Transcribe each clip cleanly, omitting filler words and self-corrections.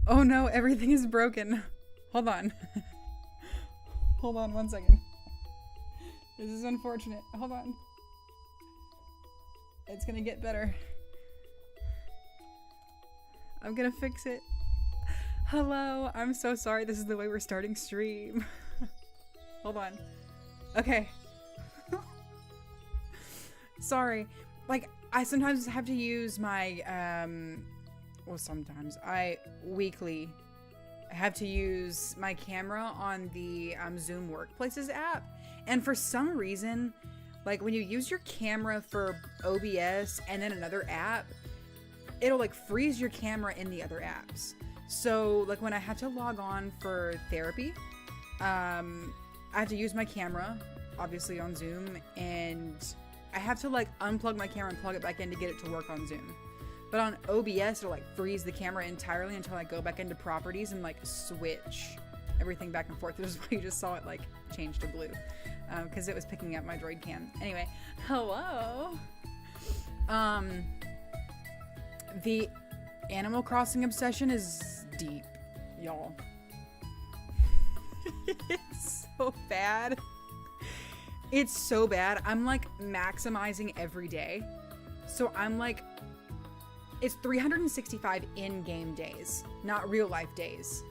Oh no, everything is broken. Hold on. Hold on 1 second. This is unfortunate. Hold on. It's gonna get better. I'm gonna fix it. Hello, I'm so sorry this is the way we're starting stream. Hold on. Okay. Sorry. Like, I sometimes have to use my, well, sometimes. I weekly have to use my camera on the Zoom Workplaces app. And for some reason, like when you use your camera for OBS and then another app, it'll like freeze your camera in the other apps. So like when I have to log on for therapy, I have to use my camera, obviously on Zoom, and I have to like unplug my camera and plug it back in to get it to work on Zoom. But on OBS, it'll like freeze the camera entirely until I go back into properties and like switch everything back and forth. This is why you just saw it like change to blue, because it was picking up my Droid cam. Anyway, hello. The Animal Crossing obsession is deep, y'all. It's so bad. It's so bad. I'm like maximizing every day. So I'm like, it's 365 in-game days, not real life days.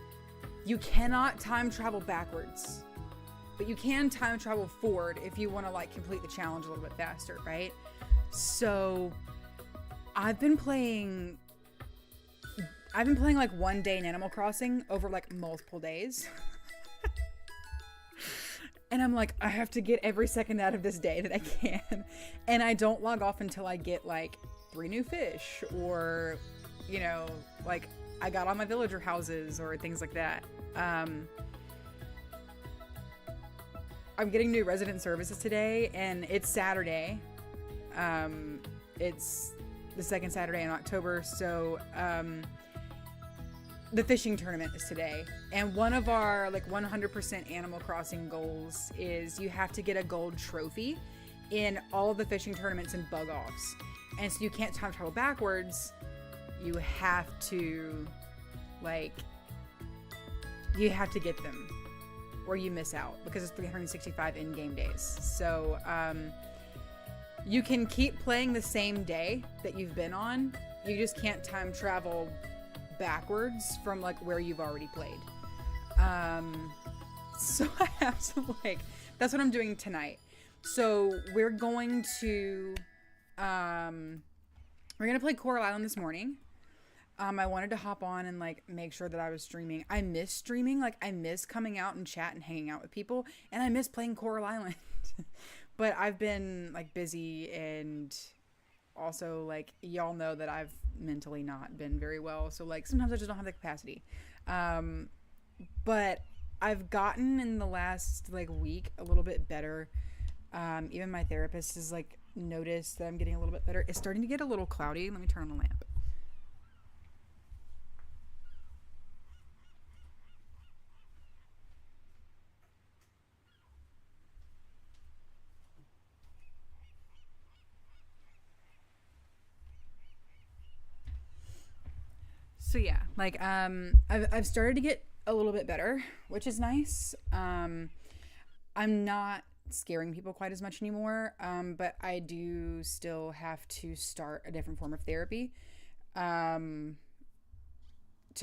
You cannot time travel backwards, but you can time travel forward if you want to like complete the challenge a little bit faster, right? So I've been playing like one day in Animal Crossing over like multiple days. And I'm like, I have to get every second out of this day that I can. And I don't log off until I get like 3 new fish, or, you know, like I got all my villager houses or things like that. I'm getting new resident services today, and it's Saturday. It's the second Saturday in October, so the fishing tournament is today, and one of our like 100% Animal Crossing goals is you have to get a gold trophy in all of the fishing tournaments and bug offs. And so you can't time travel backwards. You have to get them, or you miss out, because it's 365 in-game days. So you can keep playing the same day that you've been on. You just can't time travel backwards from like where you've already played. So I have to like, that's what I'm doing tonight. So we're going to play Coral Island this morning. I wanted to hop on and like make sure that I was streaming. I miss streaming. Like I miss coming out and chat and hanging out with people, and I miss playing Coral Island. But I've been like busy, and also like y'all know that I've mentally not been very well, so like sometimes I just don't have the capacity. But I've gotten in the last like week a little bit better. Even my therapist has like noticed that I'm getting a little bit better. It's starting to get a little cloudy. Let me turn on the lamp. So yeah, like I've started to get a little bit better, which is nice. I'm not scaring people quite as much anymore, but I do still have to start a different form of therapy to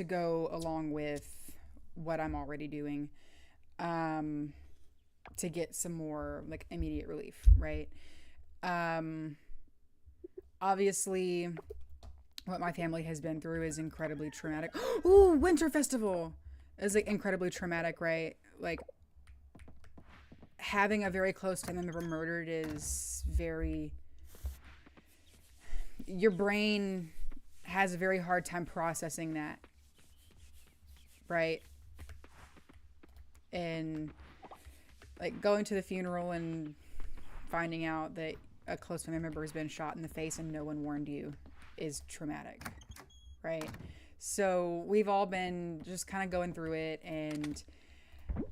go along with what I'm already doing, to get some more like immediate relief, right? Obviously what my family has been through is incredibly traumatic. Ooh, Winter Festival is like incredibly traumatic, right? Like having a very close family member murdered is very, your brain has a very hard time processing that, right? And like going to the funeral and finding out that a close family member has been shot in the face and no one warned you is traumatic, right? So we've all been just kind of going through it, and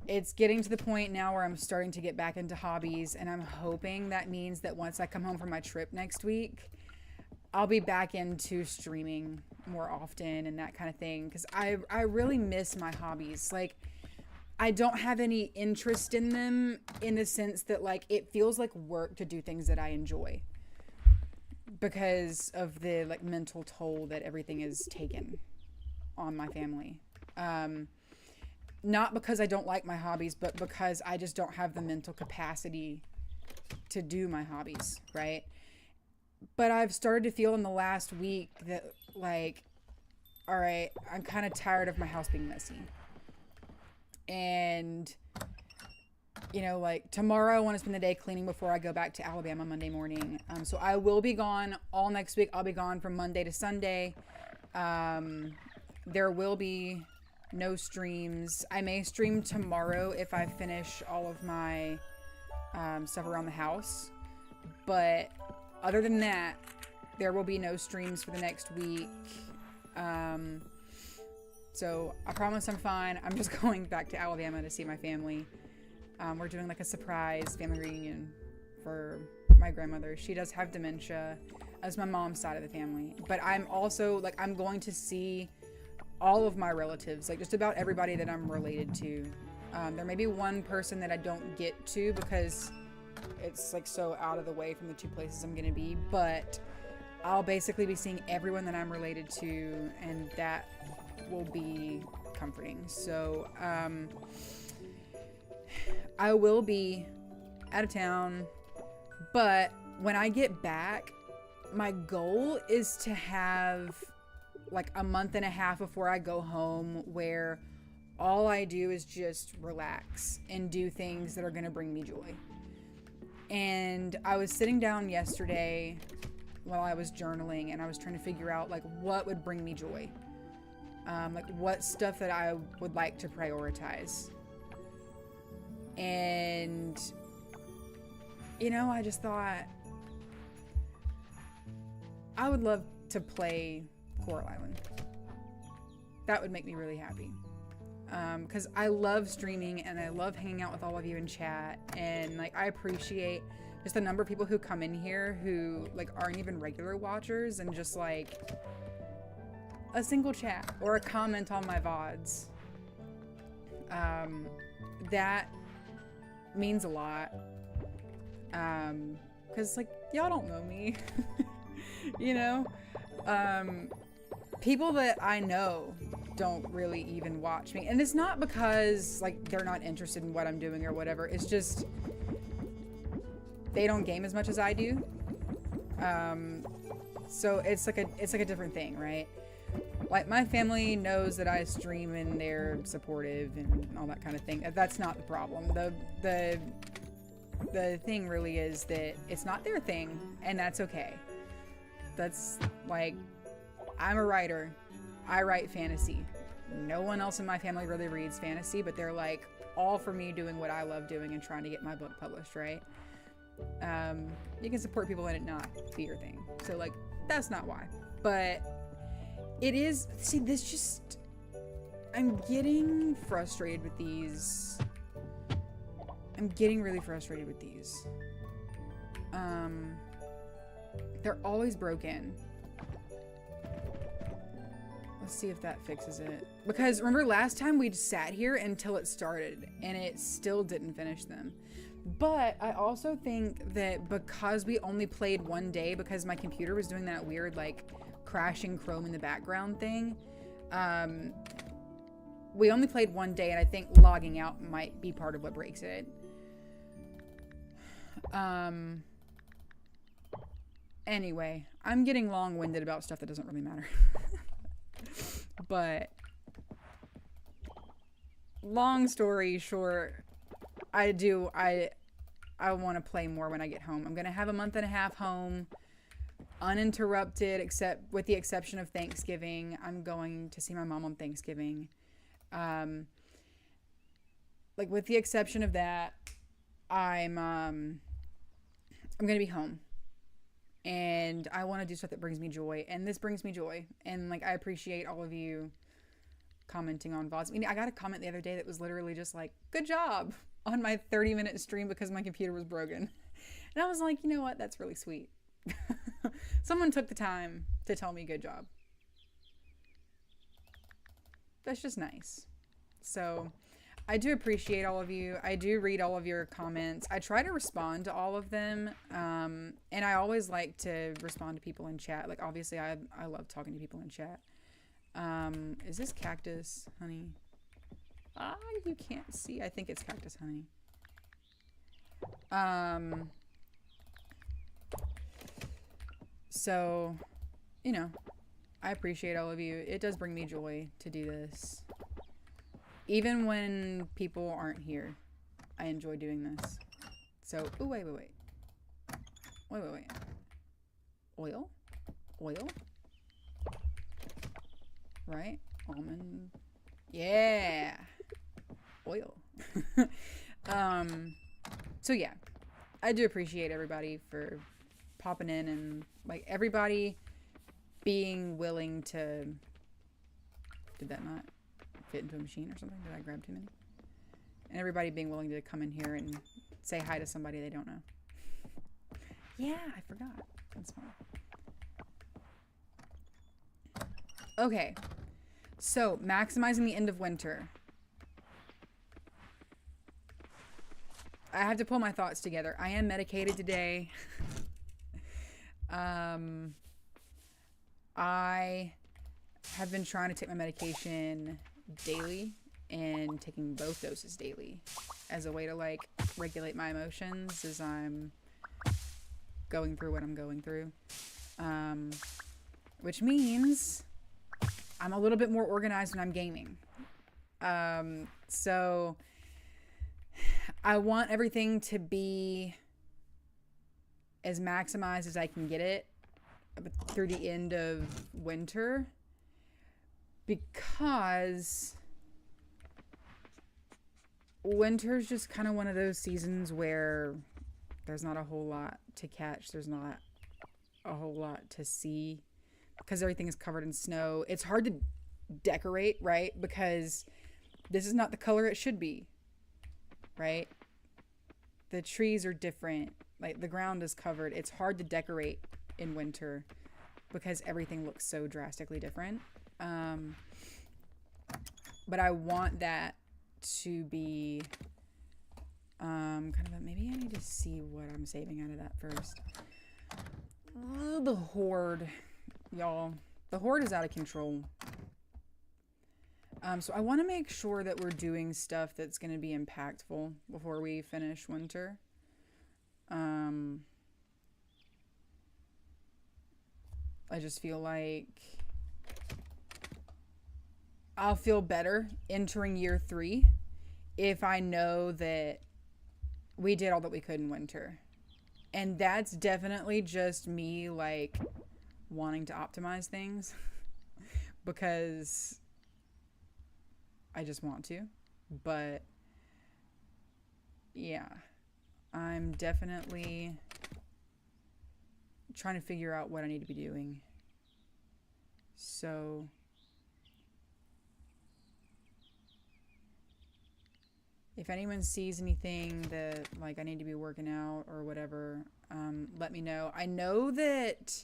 it's getting to the point now where I'm starting to get back into hobbies, and I'm hoping that means that once I come home from my trip next week, I'll be back into streaming more often and that kind of thing, because I really miss my hobbies. Like, I don't have any interest in them in the sense that, like, it feels like work to do things that I enjoy because of the, like, mental toll that everything is taken on my family. Not because I don't like my hobbies, but because I just don't have the mental capacity to do my hobbies, right? But I've started to feel in the last week that, like, all right, I'm kind of tired of my house being messy. And, you know, like, tomorrow I want to spend the day cleaning before I go back to Alabama Monday morning. So I will be gone all next week. I'll be gone from Monday to Sunday. There will be no streams. I may stream tomorrow if I finish all of my stuff around the house. But other than that, there will be no streams for the next week. So I promise I'm fine. I'm just going back to Alabama to see my family. We're doing like a surprise family reunion for my grandmother. She does have dementia, as my mom's side of the family. But I'm also, like, I'm going to see all of my relatives, like just about everybody that I'm related to. There may be one person that I don't get to because it's like so out of the way from the two places I'm gonna be, but I'll basically be seeing everyone that I'm related to, and that will be comforting. So I will be out of town, but when I get back, my goal is to have like a month and a half before I go home where all I do is just relax and do things that are going to bring me joy. And I was sitting down yesterday while I was journaling, and I was trying to figure out like what would bring me joy. Like what stuff that I would like to prioritize. And, you know, I just thought I would love to play Coral Island. That would make me really happy. Because I love streaming and I love hanging out with all of you in chat, and like I appreciate just the number of people who come in here who like aren't even regular watchers and just like a single chat or a comment on my VODs. That means a lot. Because like y'all don't know me. You know? People that I know don't really even watch me, and it's not because like they're not interested in what I'm doing or whatever. It's just they don't game as much as I do. So it's like a different thing, right? Like my family knows that I stream and they're supportive and all that kind of thing. That's not the problem. The thing really is that it's not their thing, and that's okay. That's like, I'm a writer. I write fantasy. No one else in my family really reads fantasy, but they're like all for me doing what I love doing and trying to get my book published, right? You can support people and it not be your thing. So like, that's not why. But it is, see, this just, I'm getting frustrated with these. I'm getting really frustrated with these. They're always broken. Let's see if that fixes it. Because remember last time we sat here until it started and it still didn't finish them. But I also think that because we only played one day, because my computer was doing that weird like crashing Chrome in the background thing, we only played one day, and I think logging out might be part of what breaks it. Anyway, I'm getting long-winded about stuff that doesn't really matter. But long story short, I I want to play more when I get home. I'm going to have a month and a half home, uninterrupted, except with the exception of Thanksgiving. I'm going to see my mom on Thanksgiving. Like with the exception of that, I'm going to be home. And I want to do stuff that brings me joy. And this brings me joy. And like I appreciate all of you commenting on VODs. I mean, I got a comment the other day that was literally just like, good job on my 30-minute stream because my computer was broken. And I was like, you know what? That's really sweet. Someone took the time to tell me good job. That's just nice. So I do appreciate all of you. I do read all of your comments. I try to respond to all of them. And I always like to respond to people in chat. Like, obviously, I love talking to people in chat. Is this cactus honey? You can't see. I think it's cactus honey. So, you know, I appreciate all of you. It does bring me joy to do this. Even when people aren't here, I enjoy doing this. So, oh, wait. Oil? Right? Almond. Yeah. Oil. So yeah, I do appreciate everybody for popping in and like everybody being willing to, did that not fit into a machine or something? Did I grab too many? And everybody being willing to come in here and say hi to somebody they don't know. Yeah, I forgot. That's fine. Okay. So, maximizing the end of winter. I have to pull my thoughts together. I am medicated today. I have been trying to take my medication daily and taking both doses daily as a way to like regulate my emotions as I'm going through what I'm going through. Which means I'm a little bit more organized when I'm gaming. So I want everything to be as maximized as I can get it through the end of winter, because winter's just kind of one of those seasons where there's not a whole lot to catch. There's not a whole lot to see because everything is covered in snow. It's hard to decorate, right? Because this is not the color it should be, right? The trees are different. Like the ground is covered. It's hard to decorate in winter because everything looks so drastically different. But I want that to be kind of maybe I need to see what I'm saving out of that first. The horde, y'all. The horde is out of control. So I want to make sure that we're doing stuff that's going to be impactful before we finish winter. I just feel like I'll feel better entering year 3 if I know that we did all that we could in winter. And that's definitely just me like wanting to optimize things because I just want to. But yeah, I'm definitely trying to figure out what I need to be doing. So if anyone sees anything that like I need to be working out or whatever, let me know. I know that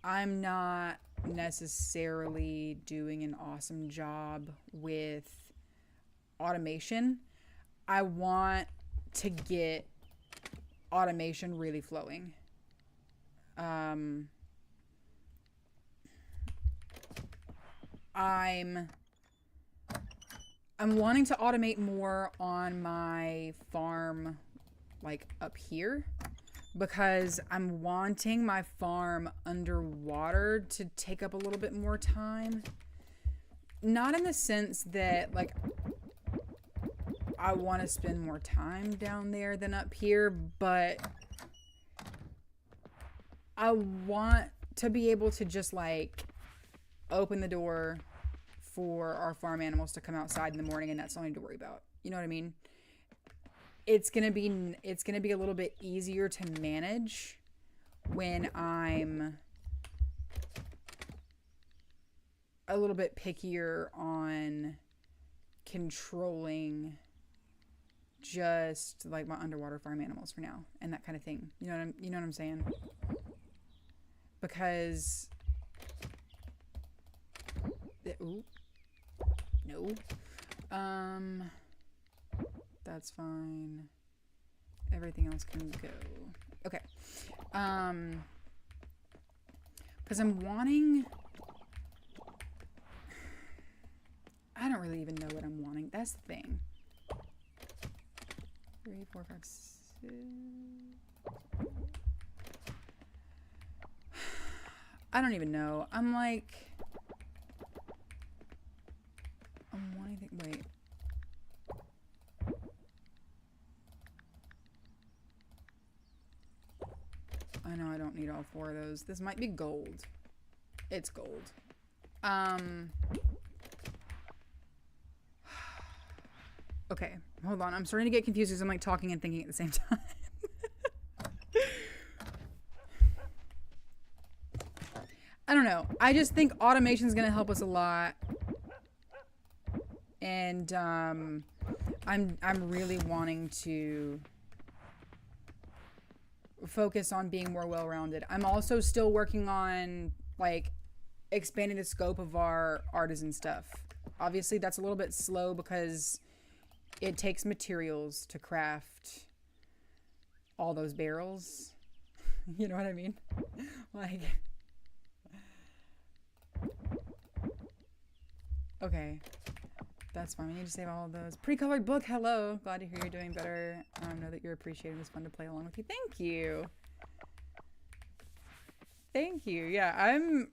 I'm not necessarily doing an awesome job with automation. I want to get automation really flowing. I'm wanting to automate more on my farm, like up here, because I'm wanting my farm underwater to take up a little bit more time. Not in the sense that, like, I want to spend more time down there than up here, but I want to be able to just like open the door for our farm animals to come outside in the morning, and that's all I need to worry about. You know what I mean? It's gonna be a little bit easier to manage when I'm a little bit pickier on controlling just like my underwater farm animals for now and that kind of thing. You know what I'm saying? Because ooh, no. That's fine. Everything else can go. Okay. Because I'm wanting... I don't really even know what I'm wanting. That's the thing. 3, 4, 5, 6... I don't even know. I'm like... I'm wanting... Wait. I know I don't need all 4 of those. This might be gold. It's gold. Okay, hold on. I'm starting to get confused because I'm like talking and thinking at the same time. I don't know. I just think automation is going to help us a lot. And I'm really wanting to focus on being more well-rounded. I'm also still working on like expanding the scope of our artisan stuff. Obviously that's a little bit slow because it takes materials to craft all those barrels. You know what I mean? Like, okay. That's fine. We need to save all of those. Pre-colored book. Hello. Glad to hear you're doing better. Know that you're appreciating this. Fun to play along with you. Thank you. Thank you. Yeah,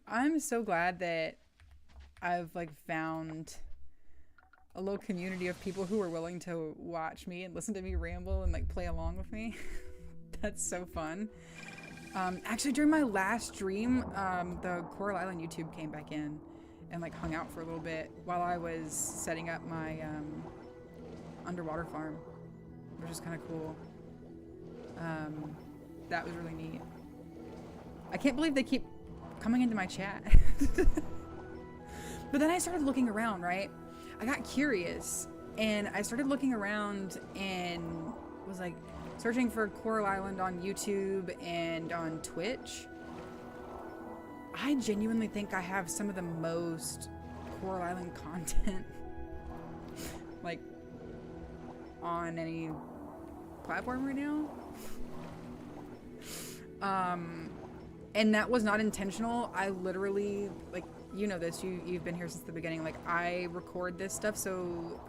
I'm so glad that I've like found a little community of people who are willing to watch me and listen to me ramble and like play along with me. That's so fun. Actually, during my last stream, the Coral Island YouTube came back in and like hung out for a little bit while I was setting up my underwater farm, which is kind of cool. That was really neat. I can't believe they keep coming into my chat. But then I started looking around, right? I got curious and I started looking around and was like searching for Coral Island on YouTube and on Twitch. I genuinely think I have some of the most Coral Island content like on any platform right now. And that was not intentional. I literally, like, you know this, you've been here since the beginning. Like, I record this stuff so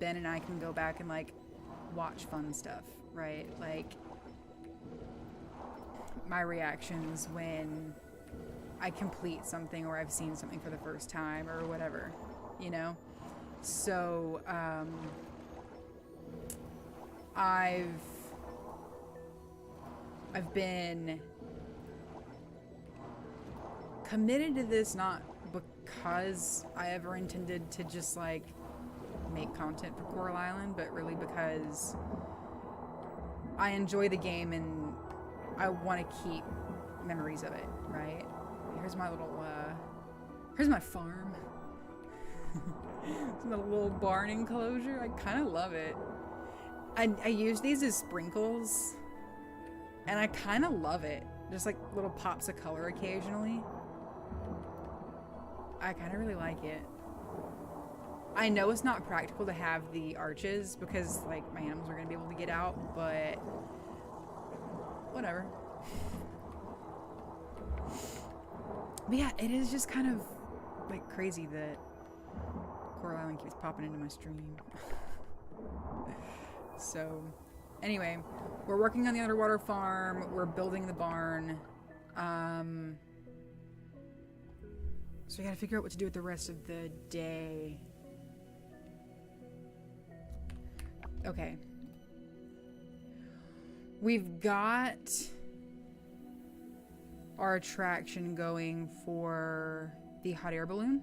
Ben and I can go back and like watch fun stuff, right? Like my reactions when I complete something or I've seen something for the first time or whatever, you know? So, I've been committed to this not because I ever intended to just like make content for Coral Island, but really because I enjoy the game and I want to keep memories of it, right? Here's my little, here's my farm. It's a little barn enclosure. I kind of love it. I use these as sprinkles, and I kind of love it. Just like little pops of color occasionally. I kind of really like it. I know it's not practical to have the arches because like my animals are going to be able to get out, but whatever. But yeah, it is just kind of like crazy that Coral Island keeps popping into my stream. So anyway, we're working on the underwater farm. We're building the barn. So we gotta figure out what to do with the rest of the day. Okay. We've got our attraction going for the hot air balloon.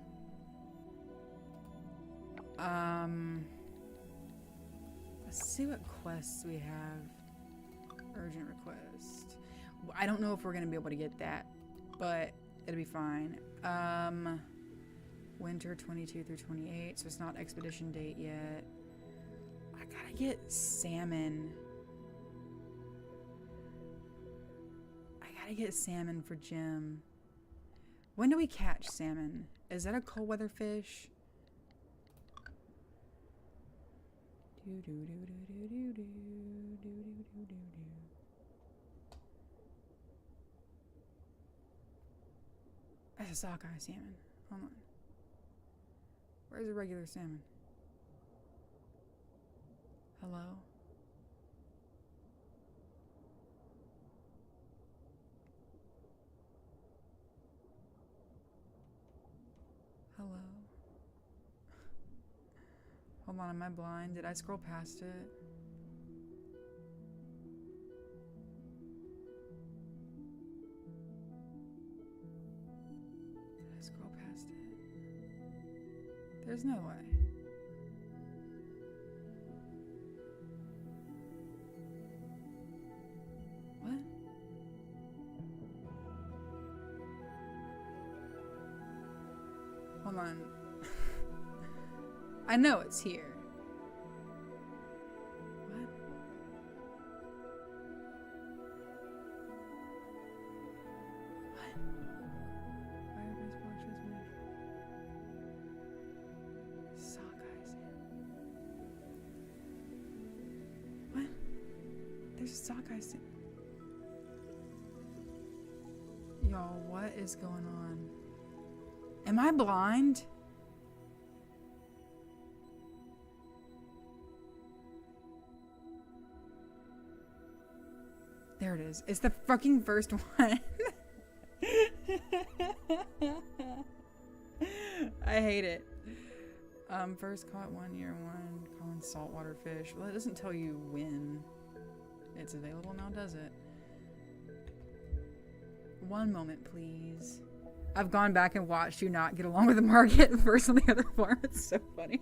Let's see what quests we have. Urgent request. I don't know if we're gonna be able to get that, but it'll be fine. Winter 22 through 28, so it's not expedition date yet. I gotta get salmon. I gotta get salmon for Jim. When do we catch salmon? Is that a cold weather fish? That's a sockeye salmon. Hold on. Where's the regular salmon? Hello? Hello? Hold on, am I blind? Did I scroll past it? Did I scroll past it? There's no way. What? Hold on. I know it's here. What? What? Firebase box transformation. Sockeye salmon. What? There's a sockeye salmon. Y'all, what is going on? Am I blind? There it is. It's the fucking first one. I hate it. First caught 1 year 1. Common saltwater fish. Well, it doesn't tell you when it's available now, does it? One moment, please. I've gone back and watched you not get along with the market first on the other farm. It's so funny.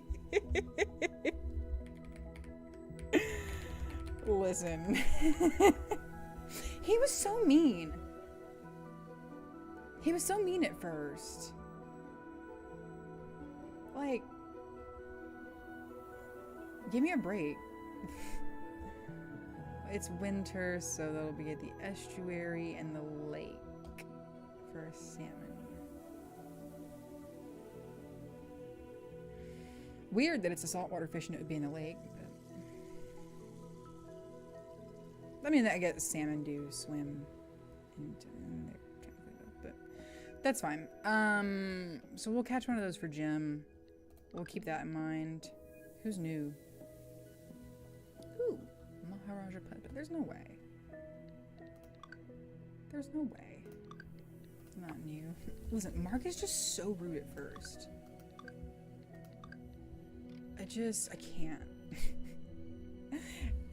Listen. He was so mean. He was so mean at first. Like, give me a break. It's winter, so that'll be at the estuary and the lake for salmon. Weird that it's a saltwater fish and it would be in the lake. But I mean, I guess salmon do swim in there, but that's fine. So we'll catch one of those for Jim. We'll keep that in mind. Who's new? Who? Maharaja Pet. There's no way. There's no way. It's not new. Listen, Mark is just so rude at first. I can't.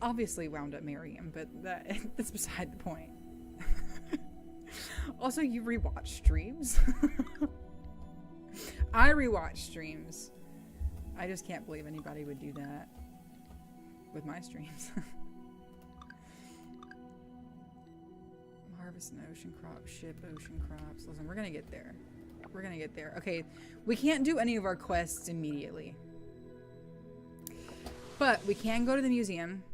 Obviously wound up marrying him, but that's beside the point. Also, you rewatch streams? I rewatch streams. I just can't believe anybody would do that with my streams. Harvest an ocean crop, ship ocean crops. Listen, we're gonna get there. We're gonna get there. Okay, we can't do any of our quests immediately. But we can go to the museum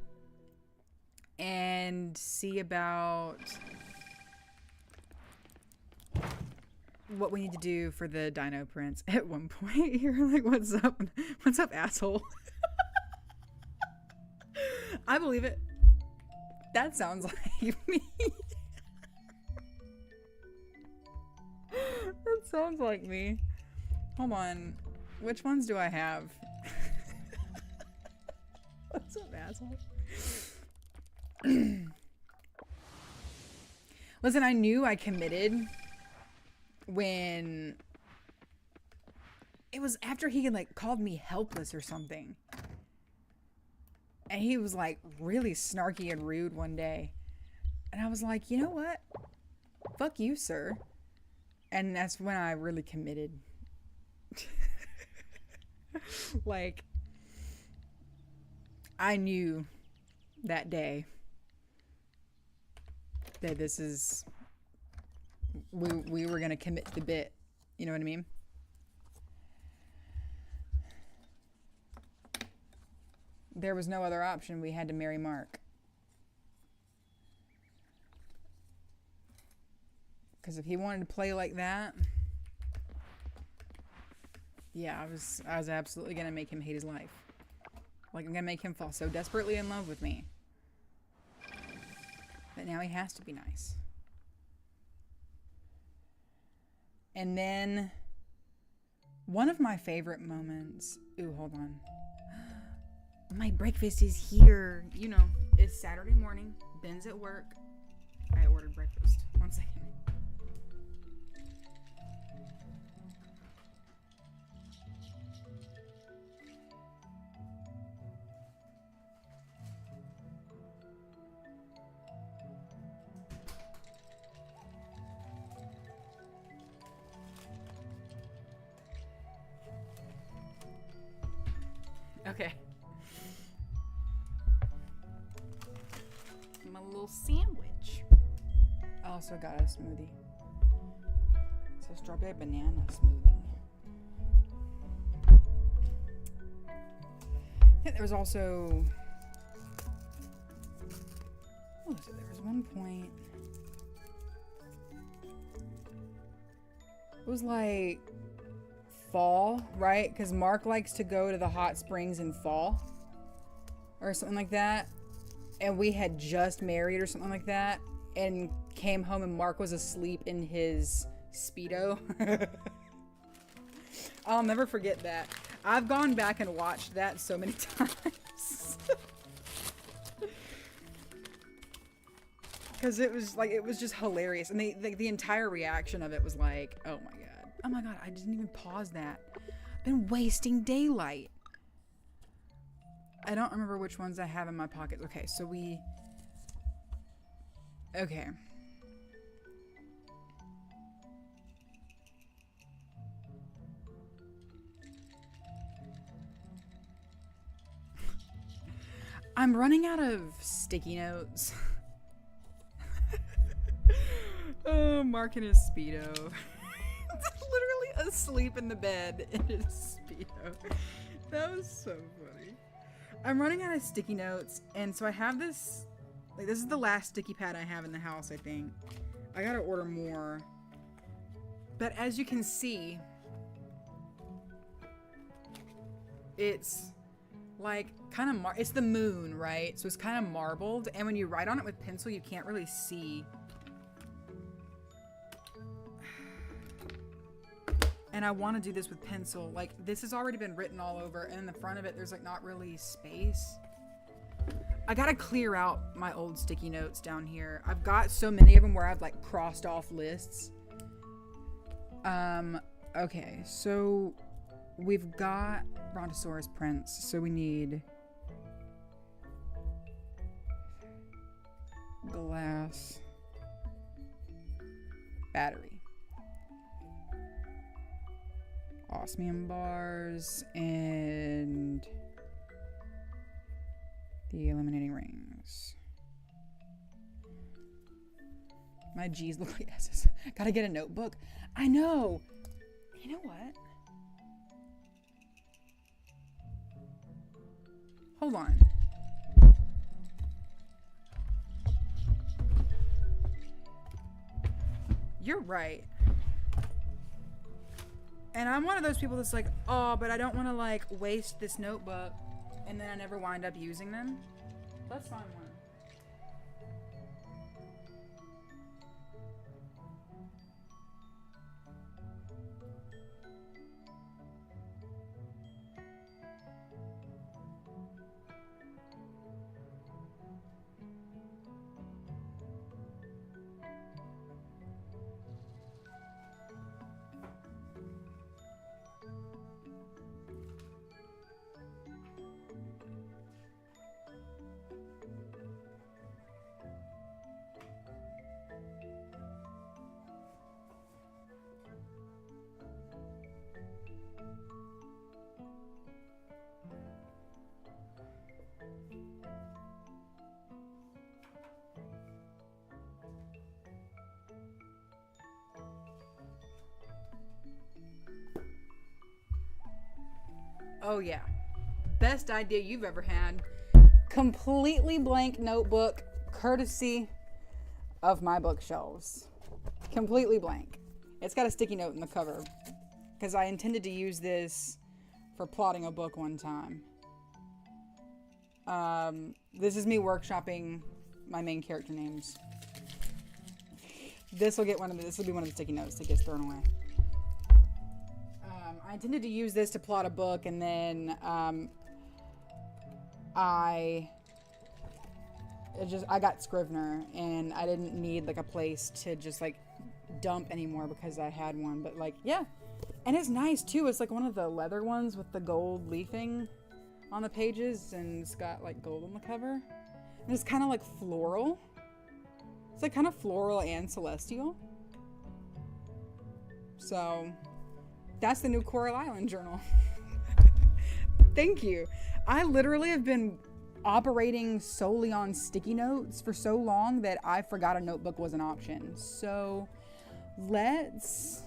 and see about what we need to do for the Dino Prince. At one point, you're like, what's up? What's up, asshole? I believe it. That sounds like me. That sounds like me. Hold on. Which ones do I have? What's up, asshole? Listen, I knew I committed when it was after he like called me helpless or something. And he was like really snarky and rude one day. And I was like, you know what? Fuck you, sir. And that's when I really committed. Like, I knew that day that we were gonna commit to the bit. You know what I mean? There was no other option. We had to marry Mark. Because if he wanted to play like that, yeah, I was absolutely gonna make him hate his life. Like, I'm gonna make him fall so desperately in love with me that now he has to be nice. And then one of my favorite moments. Ooh, hold on. My breakfast is here. You know, it's Saturday morning. Ben's at work. I ordered breakfast. 1 second. Okay. My little sandwich. I also got a smoothie. It's a strawberry banana smoothie. I think there was also... What was it? There was one point... It was like... fall, right? Because Mark likes to go to the hot springs in fall. Or something like that. And we had just married or something like that. And came home and Mark was asleep in his Speedo. I'll never forget that. I've gone back and watched that so many times. Because it was just hilarious. And the entire reaction of it was like, oh my god, I didn't even pause that. I've been wasting daylight. I don't remember which ones I have in my pockets. Okay, so okay. I'm running out of sticky notes. Oh, Mark in his Speedo. Literally asleep in the bed in his Speedo. That was so funny. I'm running out of sticky notes, and so I have this, like, this is the last sticky pad I have in the house, I think. I gotta order more. But as you can see, it's like kind of, it's the moon, right? So it's kind of marbled, and when you write on it with pencil, you can't really see. And I want to do this with pencil. Like, this has already been written all over, and in the front of it, there's like not really space. I gotta clear out my old sticky notes down here. I've got so many of them where I've like crossed off lists. Okay, so we've got Brontosaurus prints, so we need glass battery. Osmium bars and the eliminating rings. My G's look like S's. Gotta get a notebook. I know. You know what? Hold on. You're right. And I'm one of those people that's like, oh, but I don't want to like waste this notebook and then I never wind up using them. Let's find one. Oh yeah. Best idea you've ever had. Completely blank notebook, courtesy of my bookshelves. Completely blank. It's got a sticky note in the cover because I intended to use this for plotting a book one time. This is me workshopping my main character names. This will be one of the sticky notes that gets thrown away. I intended to use this to plot a book, and then I got Scrivener, and I didn't need like a place to just like dump anymore because I had one. But like, yeah, and it's nice too. It's like one of the leather ones with the gold leafing on the pages, and it's got like gold on the cover, and it's kind of like floral. It's like kind of floral and celestial. So that's the new Coral Island journal. Thank you. I literally have been operating solely on sticky notes for so long that I forgot a notebook was an option. So let's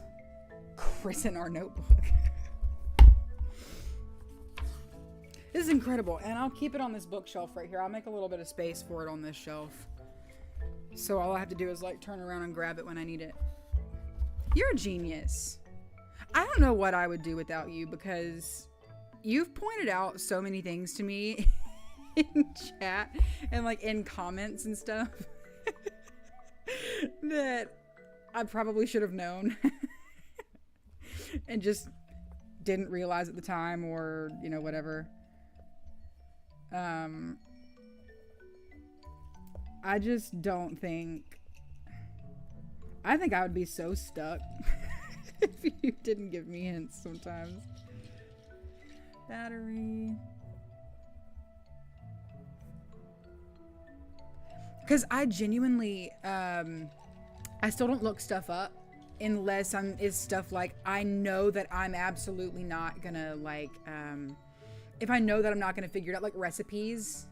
christen our notebook. This is incredible, and I'll keep it on this bookshelf right here. I'll make a little bit of space for it on this shelf. So all I have to do is like turn around and grab it when I need it. You're a genius. I don't know what I would do without you, because you've pointed out so many things to me in chat and like in comments and stuff that I probably should have known and just didn't realize at the time, or you know, whatever. I just don't think, I think I would be so stuck if you didn't give me hints sometimes. Battery. Because I genuinely, I still don't look stuff up unless it's stuff like I know that I'm absolutely not gonna like, if I know that I'm not gonna figure it out, like recipes,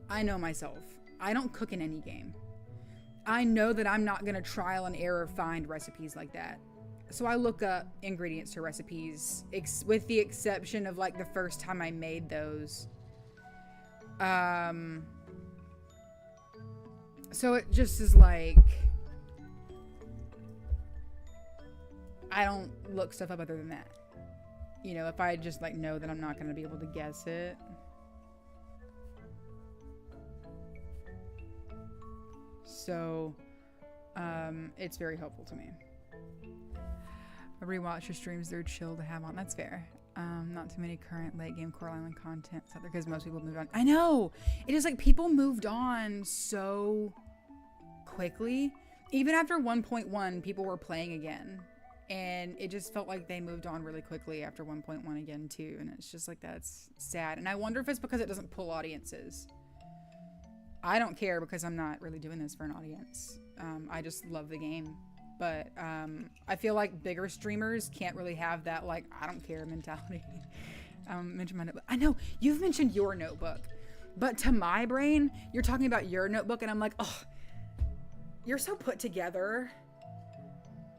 I know myself. I don't cook in any game. I know that I'm not gonna trial and error find recipes like that. So I look up ingredients to recipes, with the exception of like the first time I made those. So it just is like, I don't look stuff up other than that. You know, if I just like know that I'm not gonna be able to guess it. So, it's very helpful to me. I rewatch your streams, they're chill to have on. That's fair. Not too many current late game Coral Island content out there because most people moved on. I know! It is like people moved on so quickly. Even after 1.1, people were playing again. And it just felt like they moved on really quickly after 1.1 again too. And it's just like, that's sad. And I wonder if it's because it doesn't pull audiences. I don't care because I'm not really doing this for an audience. I just love the game. But I feel like bigger streamers can't really have that, like, I don't care mentality. Mention my notebook. I know, you've mentioned your notebook. But to my brain, you're talking about your notebook, and I'm like, oh, you're so put together.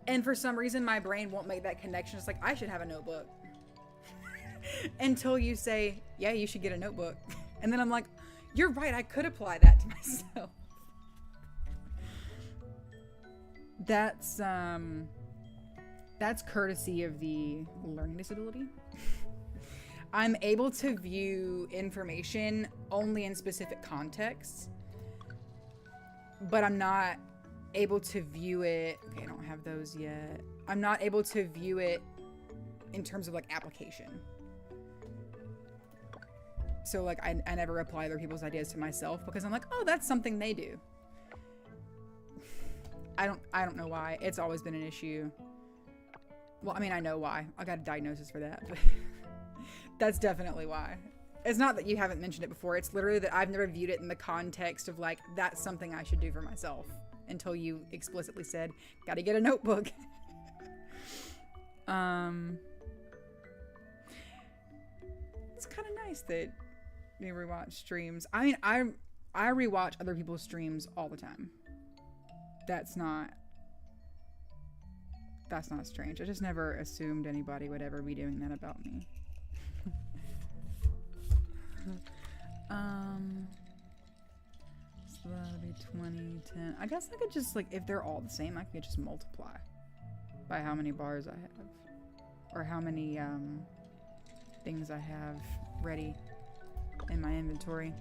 And for some reason, my brain won't make that connection. It's like, I should have a notebook. Until you say, yeah, you should get a notebook. And then I'm like, you're right, I could apply that to myself. That's courtesy of the learning disability. I'm able to view information only in specific contexts, but I'm not able to view it. Okay, I don't have those yet. I'm not able to view it in terms of like application. So like I never apply other people's ideas to myself because I'm like, oh, that's something they do. I don't know why. It's always been an issue. Well, I mean, I know why. I got a diagnosis for that, but that's definitely why. It's not that you haven't mentioned it before. It's literally that I've never viewed it in the context of like, that's something I should do for myself until you explicitly said, gotta get a notebook. It's kind of nice that you rewatch streams. I mean, I rewatch other people's streams all the time. That's not strange. I just never assumed anybody would ever be doing that about me. So that'll be 20, 10. I guess I could just, like, if they're all the same, I could just multiply by how many bars I have. Or how many, things I have ready in my inventory.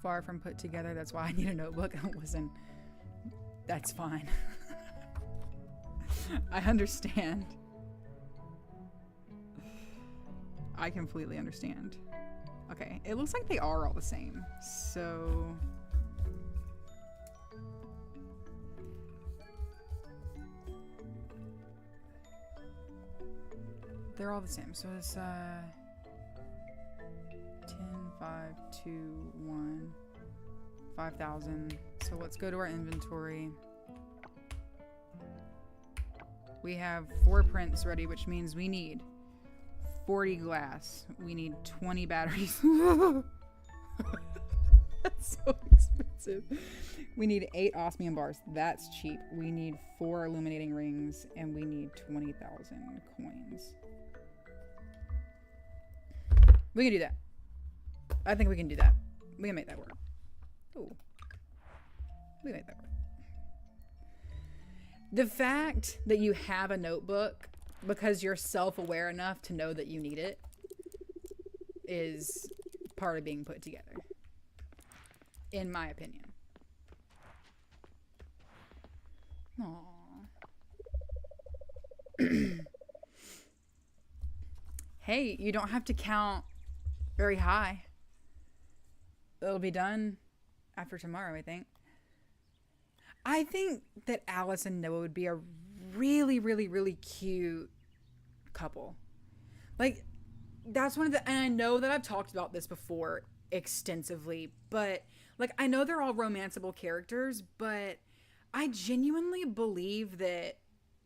Far from put together, that's why I need a notebook. Listen, that's fine. I understand. I completely understand. Okay, it looks like they are all the same. So... they're all the same. So it's 10, 5, 2, 1, 5,000. So let's go to our inventory. We have 4 prints ready, which means we need 40 glass. We need 20 batteries. That's so expensive. We need 8 osmium bars. That's cheap. We need 4 illuminating rings, and we need 20,000 coins. We can do that. I think we can do that. We can make that work. Ooh. We can make that work. The fact that you have a notebook because you're self-aware enough to know that you need it is part of being put together. In my opinion. Aww. Hey, you don't have to count very high. It'll be done after tomorrow, I think. I think that Alice and Noah would be a really, really, really cute couple. Like, that's one of the... And I know that I've talked about this before extensively, but... Like, I know they're all romanceable characters, but I genuinely believe that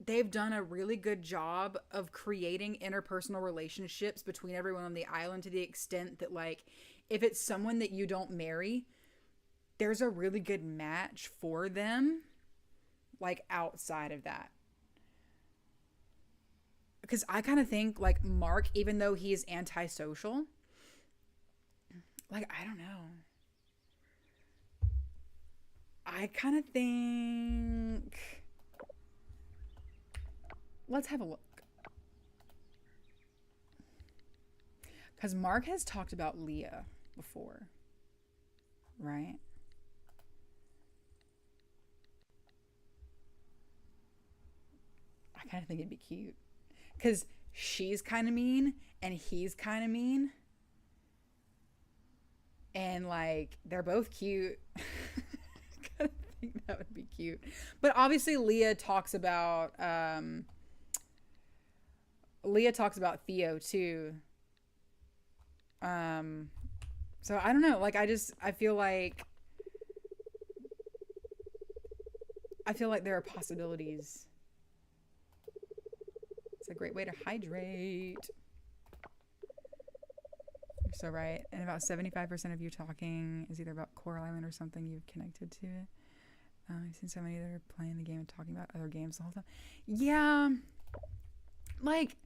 they've done a really good job of creating interpersonal relationships between everyone on the island to the extent that, like, if it's someone that you don't marry, there's a really good match for them, like, outside of that. Because I kind of think, like, Mark, even though he's antisocial, like, I don't know. I kind of think... Let's have a look. Because Mark has talked about Leah before. Right? I kind of think it'd be cute. Because she's kind of mean and he's kind of mean. And, like, they're both cute. I think that would be cute. But obviously Leah talks about Theo too. So I don't know, like I feel like there are possibilities. It's a great way to hydrate. You're so right. And about 75% of you talking is either about Coral Island or something you've connected to it. I've seen so many that are playing the game and talking about other games the whole time. Yeah. Like,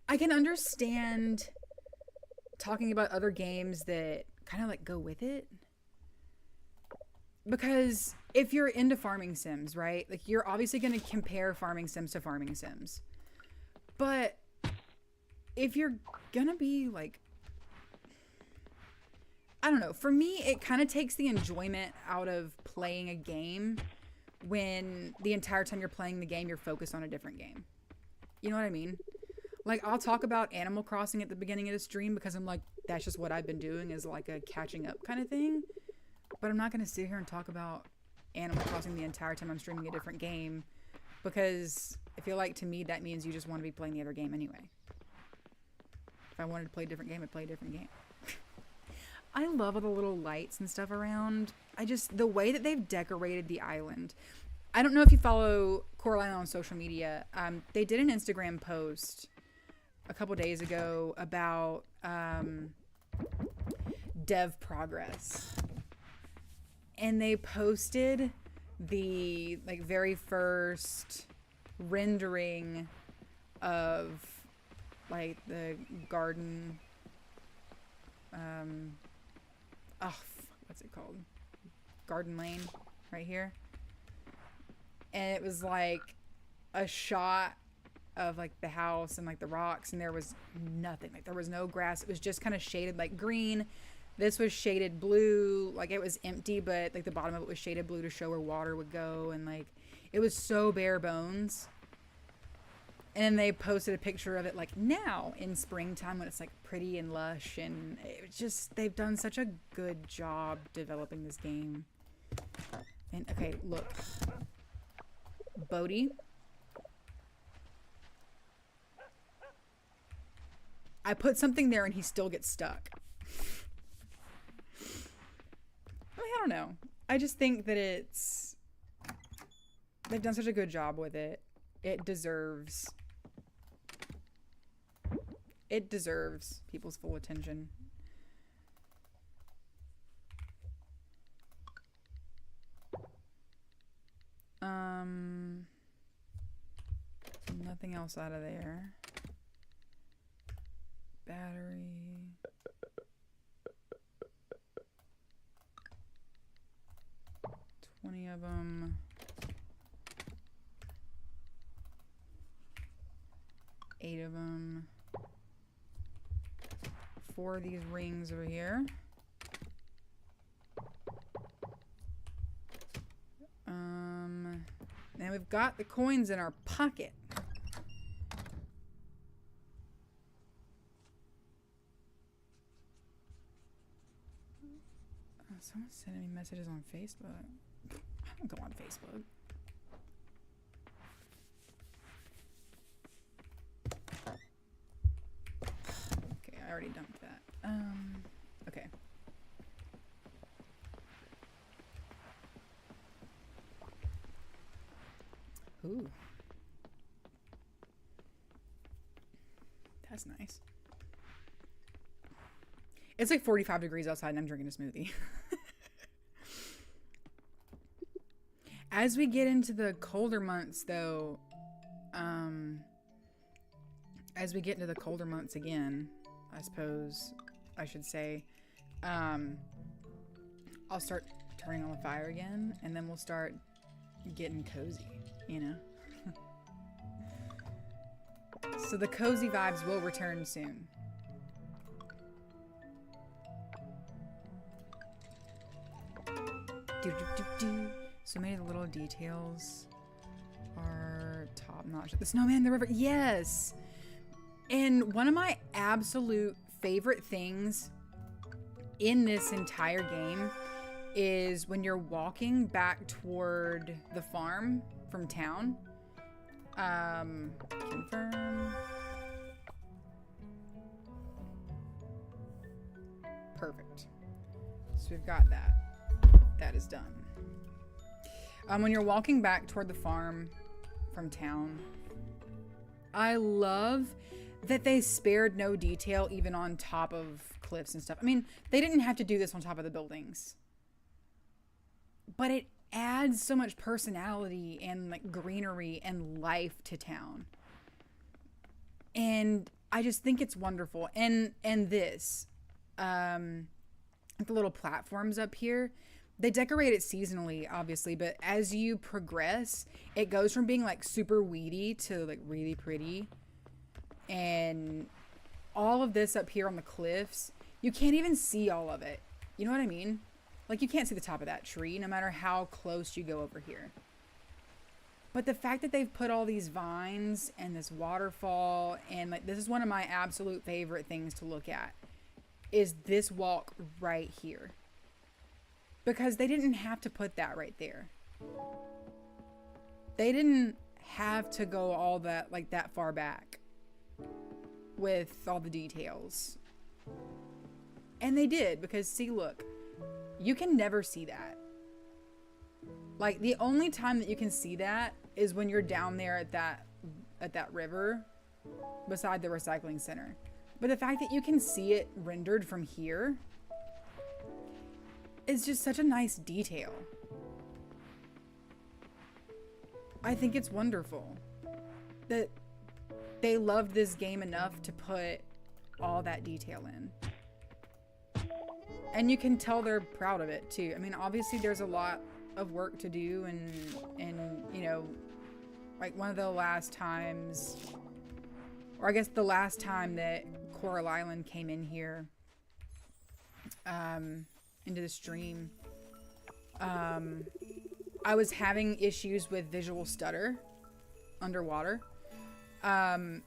I can understand talking about other games that kind of like go with it. Because if you're into farming sims, right? Like, you're obviously going to compare farming sims to farming sims. But if you're going to be like, I don't know. For me, it kind of takes the enjoyment out of playing a game when the entire time you're playing the game, you're focused on a different game. You know what I mean? Like, I'll talk about Animal Crossing at the beginning of the stream because I'm like, that's just what I've been doing is like a catching up kind of thing. But I'm not going to sit here and talk about Animal Crossing the entire time I'm streaming a different game because I feel like to me that means you just want to be playing the other game anyway. If I wanted to play a different game, I'd play a different game. I love all the little lights and stuff around. The way that they've decorated the island. I don't know if you follow Coral Island on social media. They did an Instagram post a couple days ago about dev progress. And they posted the like very first rendering of like the garden. What's it called? Garden Lane, right here. And it was like a shot of like the house and like the rocks, and there was nothing. Like there was no grass. It was just kind of shaded like green. This was shaded blue. Like it was empty, but like the bottom of it was shaded blue to show where water would go, and like it was so bare bones. And they posted a picture of it like now in springtime when it's like pretty and lush, and it's just, they've done such a good job developing this game. And okay, look. Bodhi. I put something there and he still gets stuck. I mean, I don't know. I just think that they've done such a good job with it. It deserves people's full attention. Nothing else out of there. Battery. $20 of them. 8 of them. 4 of these rings over here. And we've got the coins in our pocket. Someone's sending me messages on Facebook. I don't go on Facebook. Okay, I already dumped that. Okay. Ooh. That's nice. It's like 45 degrees outside and I'm drinking a smoothie. As we get into the colder months, though, as we get into the colder months again, I suppose I should say, I'll start turning on the fire again, and then we'll start getting cozy, you know? So the cozy vibes will return soon. So many of the little details are top notch. The snowman, the river, yes! And one of my absolute favorite things in this entire game is when you're walking back toward the farm from town. Confirm. Perfect. So we've got that. That is done. When you're walking back toward the farm from town, I love that they spared no detail even on top of cliffs and stuff. I mean, they didn't have to do this on top of the buildings, but it adds so much personality and like greenery and life to town. And I just think it's wonderful. And this, the little platforms up here, they decorate it seasonally, obviously, but as you progress, it goes from being like super weedy to like really pretty. And all of this up here on the cliffs, you can't even see all of it. You know what I mean? Like you can't see the top of that tree no matter how close you go over here. But the fact that they've put all these vines and this waterfall, and like this is one of my absolute favorite things to look at, is this walk right here. Because they didn't have to put that right there. They didn't have to go all that, like that far back with all the details. And they did, because see, look, you can never see that. Like the only time that you can see that is when you're down there at that river beside the recycling center. But the fact that you can see it rendered from here is just such a nice detail. I think it's wonderful. that they loved this game enough to put all that detail in. And you can tell they're proud of it too. I mean, obviously there's a lot of work to do, and you know, like one of the last times, or I guess the last time that Coral Island came in here, into the stream, I was having issues with visual stutter underwater. And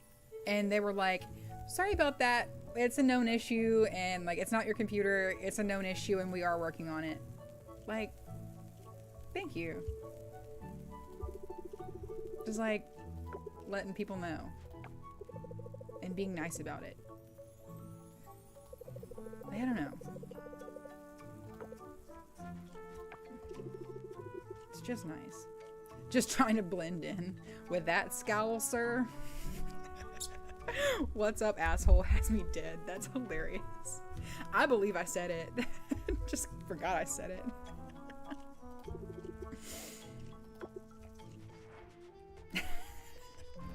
they were like, sorry about that. It's a known issue, and like, it's not your computer. It's a known issue, and we are working on it. Like, thank you. Just like letting people know and being nice about it. I don't know. It's just nice. Just trying to blend in with that scowl, sir. What's up, asshole? Has me dead. That's hilarious. I believe I said it. Just forgot I said it.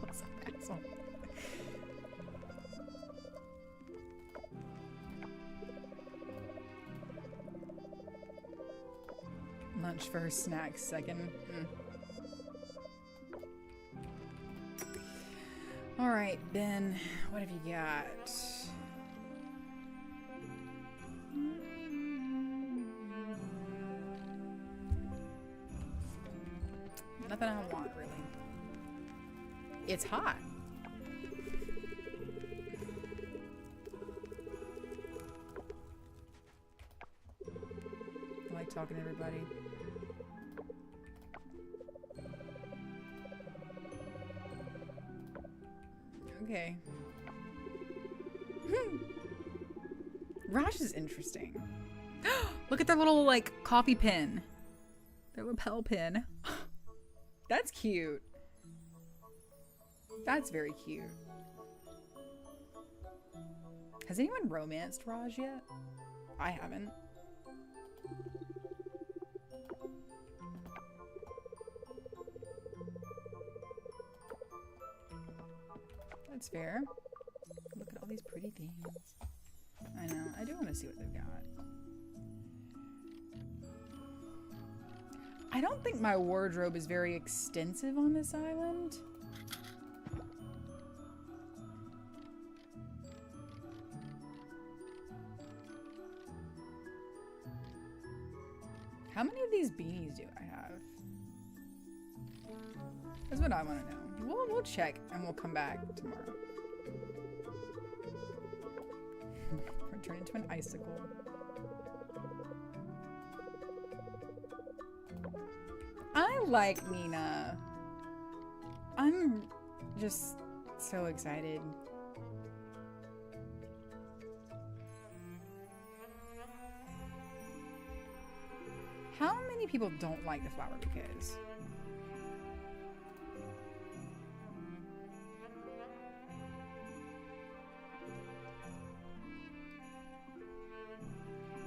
What's up, asshole? Lunch first, snacks second. Alright, Ben, what have you got? Nothing I want, really. It's hot. I like talking to everybody. Okay. Raj is interesting. Look at their little, like, coffee pin. Their lapel pin. That's cute. That's very cute. Has anyone romanced Raj yet? I haven't. That's fair. Look at all these pretty things. I know. I do want to see what they've got. I don't think my wardrobe is very extensive on this island. How many of these beanies do I have? That's what I want to know. We'll check and we'll come back tomorrow. Turn into an icicle. I like Nina. I'm just so excited. How many people don't like the flower bouquets?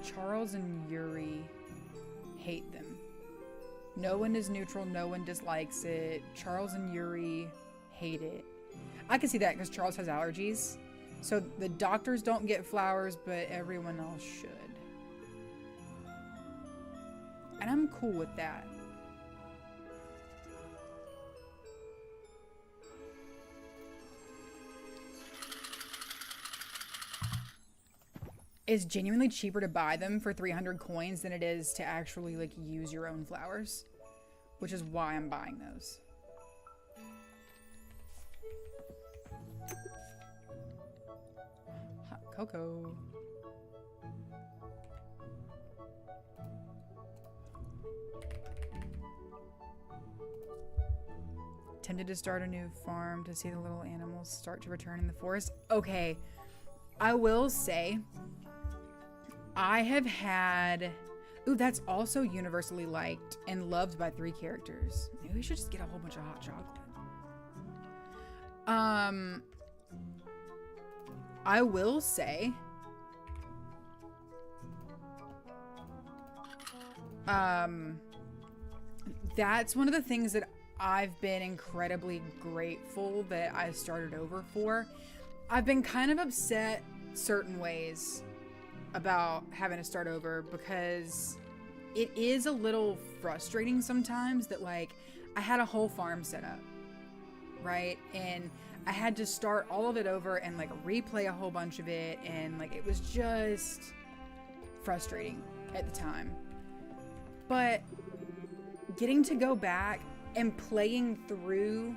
Charles and Yuri hate them. No one is neutral. No one dislikes it. Charles and Yuri hate it. I can see that because Charles has allergies. So the doctors don't get flowers, but everyone else should. And I'm cool with that. It's genuinely cheaper to buy them for 300 coins than it is to actually like use your own flowers, which is why I'm buying those. Hot cocoa. Tempted to start a new farm to see the little animals start to return in the forest. Okay, I will say I have had... Ooh, that's also universally liked and loved by 3 characters. Maybe we should just get a whole bunch of hot chocolate. I will say... that's one of the things that I've been incredibly grateful that I started over for. I've been kind of upset certain ways about having to start over because it is a little frustrating sometimes that like I had a whole farm set up, right? And I had to start all of it over and like replay a whole bunch of it, and like it was just frustrating at the time. But getting to go back and playing through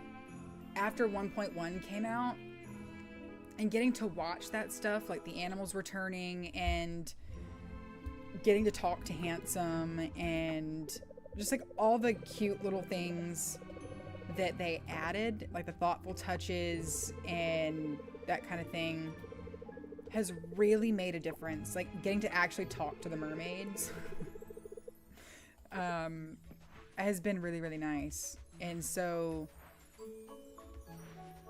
after 1.1 came out and getting to watch that stuff, like the animals returning and getting to talk to Handsome and just like all the cute little things that they added, like the thoughtful touches and that kind of thing, has really made a difference. Like getting to actually talk to the mermaids has been really, really nice. And so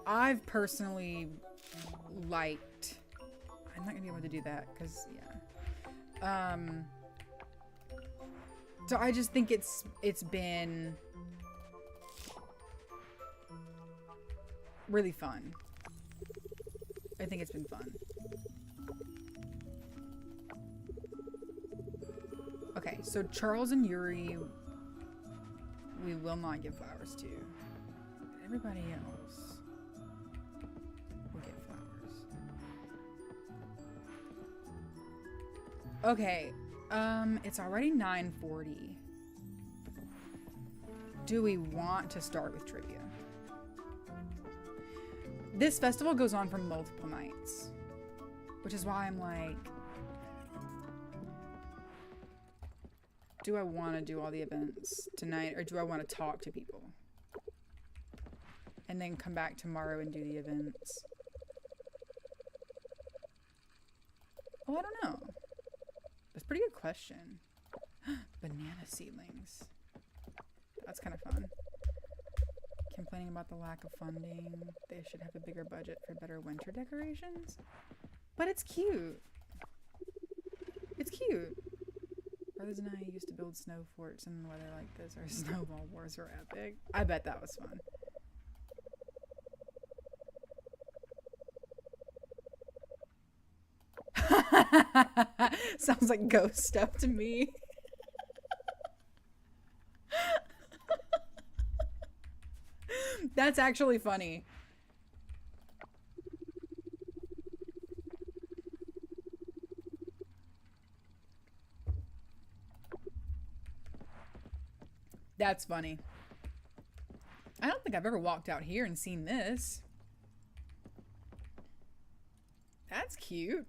I've personally liked, I'm not gonna be able to do that because yeah. So I just think it's been really fun. I think it's been fun. Okay, so Charles and Yuri, we will not give flowers to. Everybody else will get flowers. Okay, it's already 9:40. Do we want to start with trivia? This festival goes on for multiple nights, which is why I'm like, do I want to do all the events tonight, or do I want to talk to people and then come back tomorrow and do the events? Oh, I don't know. That's a pretty good question. Banana seedlings. That's kind of fun. Complaining about the lack of funding. They should have a bigger budget for better winter decorations. But it's cute. It's cute. Brothers and I used to build snow forts in weather like this. Our snowball wars were epic. I bet that was fun. Sounds like ghost stuff to me. That's actually funny. That's funny. I don't think I've ever walked out here and seen this. That's cute.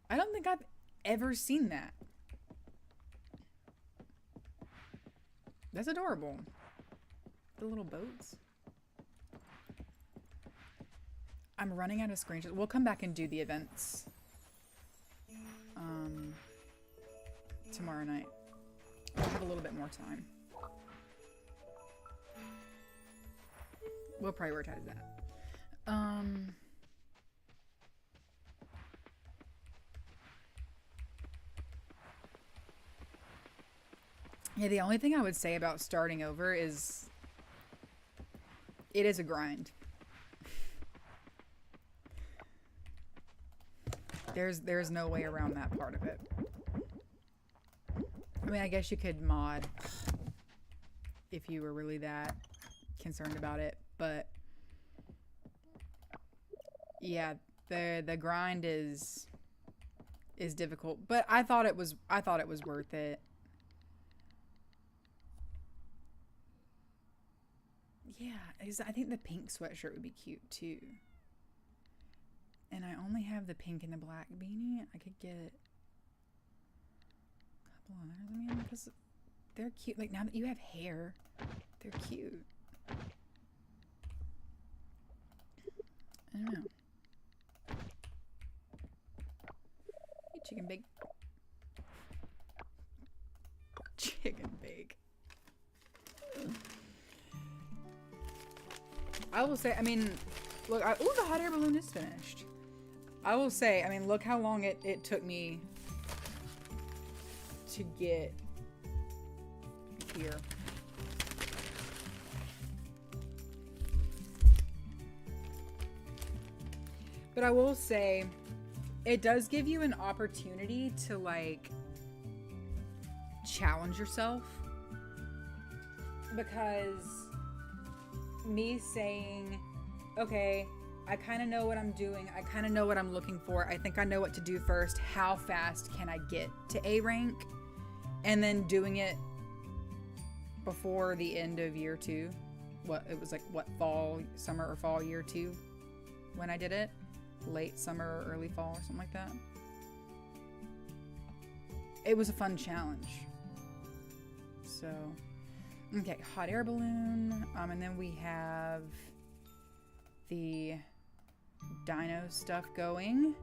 I don't think I've ever seen that. That's adorable. The little boats. I'm running out of screenshots. We'll come back and do the events tomorrow night. We'll have a little bit more time. We'll prioritize that. Yeah, the only thing I would say about starting over is it is a grind. There's no way around that part of it. I mean, I guess you could mod if you were really that concerned about it, but yeah, the grind is difficult, but I thought it was worth it. Yeah, I think the pink sweatshirt would be cute too. And I only have the pink and the black beanie. I could get a couple others. I mean, because they're cute. Like, now that you have hair, they're cute. I don't know. Hey, chicken bake. Chicken bake. I will say, I mean, look, ooh, the hot air balloon is finished. I will say, I mean, look how long it took me to get here. But I will say, it does give you an opportunity to, like, challenge yourself. Because me saying, okay, I kind of know what I'm doing. I kind of know what I'm looking for. I think I know what to do first. How fast can I get to A rank? And then doing it before the end of year 2. It was like, summer or fall year 2 when I did it? Late summer or early fall or something like that. It was a fun challenge. So, okay, hot air balloon. And then we have the dino stuff going.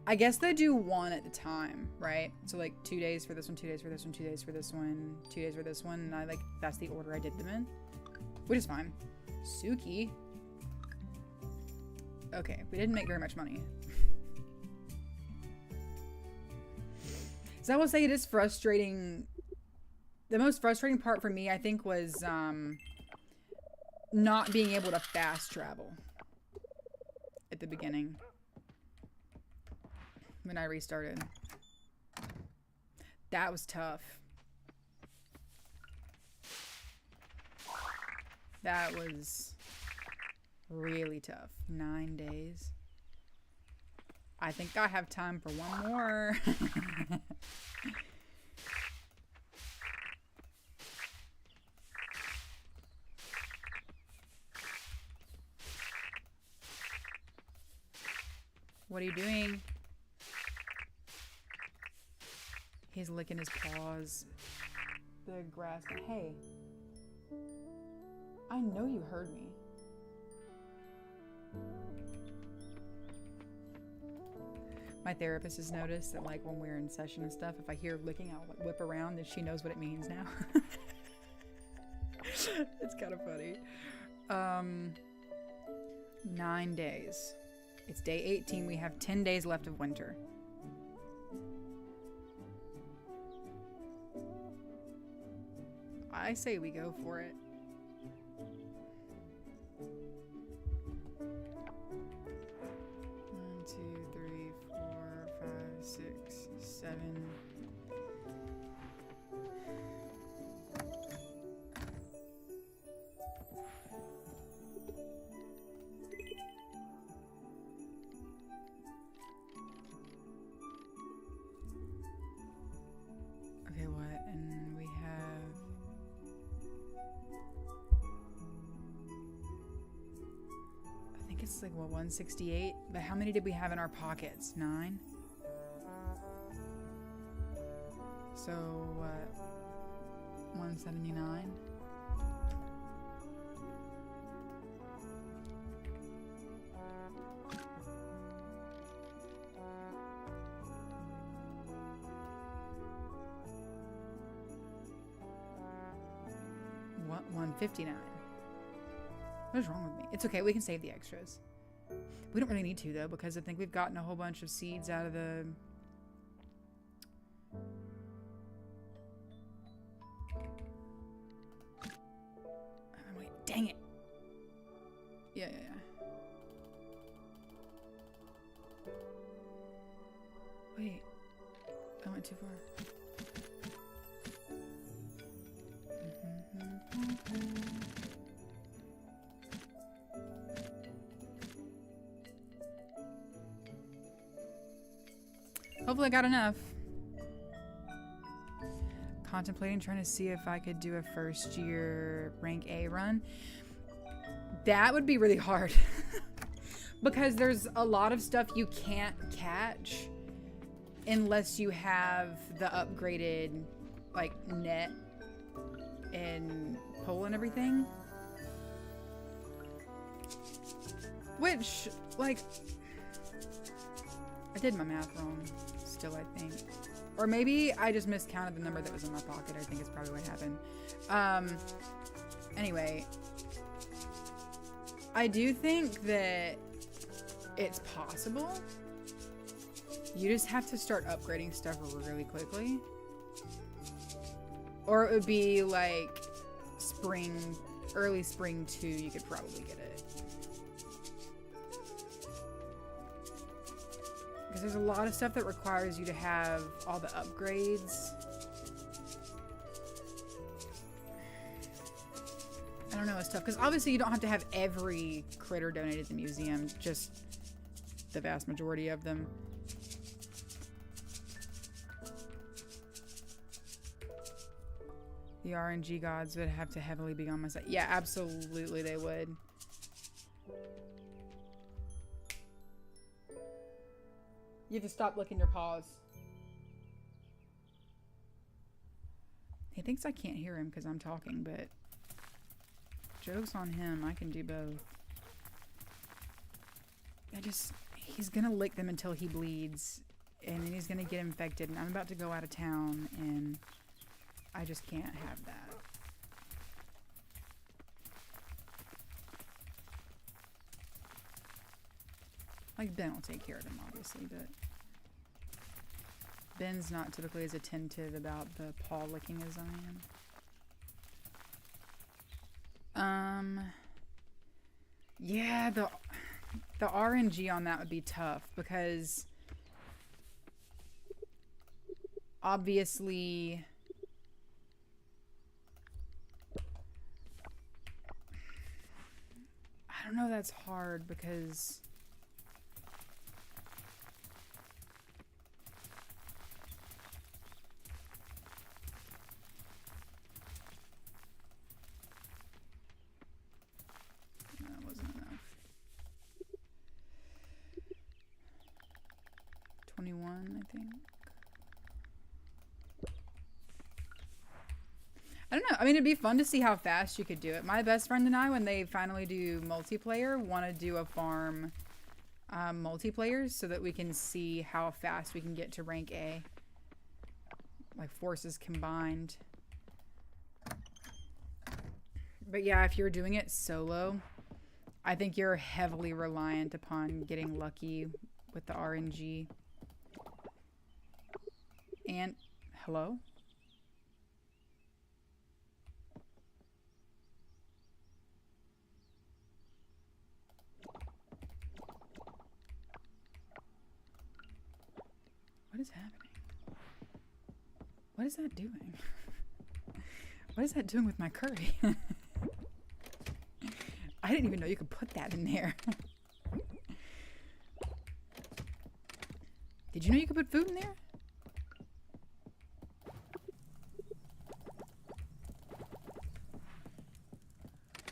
I guess they do one at a time, right? So like 2 days for this one, 2 days for this one, 2 days for this one, 2 days for this one, and that's the order I did them in, which is fine. Suki. Okay, we didn't make very much money. So I will say it is frustrating. The most frustrating part for me, I think, was not being able to fast travel at the beginning when I restarted. That was tough. That was really tough. 9 days. I think I have time for one more. What are you doing? He's licking his paws. The grass. Hey. I know you heard me. My therapist has noticed that, like, when we're in session and stuff, if I hear licking, I'll like whip around and she knows what it means now. It's kind of funny. 9 days. It's day 18. We have 10 days left of winter. I say we go for it. One, two, three, 4, 5, 6, 7. Okay, what? And we have... I think it's like, what, 168? But how many did we have in our pockets? 9? So, what? 179? What? 159. What is wrong with me? It's okay, we can save the extras. We don't really need to, though, because I think we've gotten a whole bunch of seeds out of the... wait, dang it. Yeah. Wait. I went too far. Hopefully I got enough. Contemplating trying to see if I could do a first year rank A run. That would be really hard. Because there's a lot of stuff you can't catch unless you have the upgraded, like, net and pole and everything. Which, like, I did my math wrong still, I think. Or maybe I just miscounted the number that was in my pocket. I think it's probably what happened. Anyway, I do think that it's possible. You just have to start upgrading stuff really quickly. Or it would be like early spring 2, you could probably get it. because there's a lot of stuff that requires you to have all the upgrades. I don't know, it's tough, because obviously you don't have to have every critter donated to the museum, just the vast majority of them. The RNG gods would have to heavily be on my side. Yeah, absolutely they would. You have to stop licking your paws. He thinks I can't hear him because I'm talking, but joke's on him. I can do both. He's gonna lick them until he bleeds, and then he's gonna get infected, and I'm about to go out of town, and I just can't have that. Like, Ben will take care of them, obviously, but Ben's not typically as attentive about the paw licking as I am. Yeah, the RNG on that would be tough, because obviously I don't know, that's hard, because that wasn't enough. 21, I think. I don't know. I mean, it'd be fun to see how fast you could do it. My best friend and I, when they finally do multiplayer, want to do a farm multiplayer so that we can see how fast we can get to rank A. Like, forces combined. But yeah, if you're doing it solo, I think you're heavily reliant upon getting lucky with the RNG. And, hello? What is happening? What is that doing? What is that doing with my curry? I didn't even know you could put that in there. Did you know you could put food in there?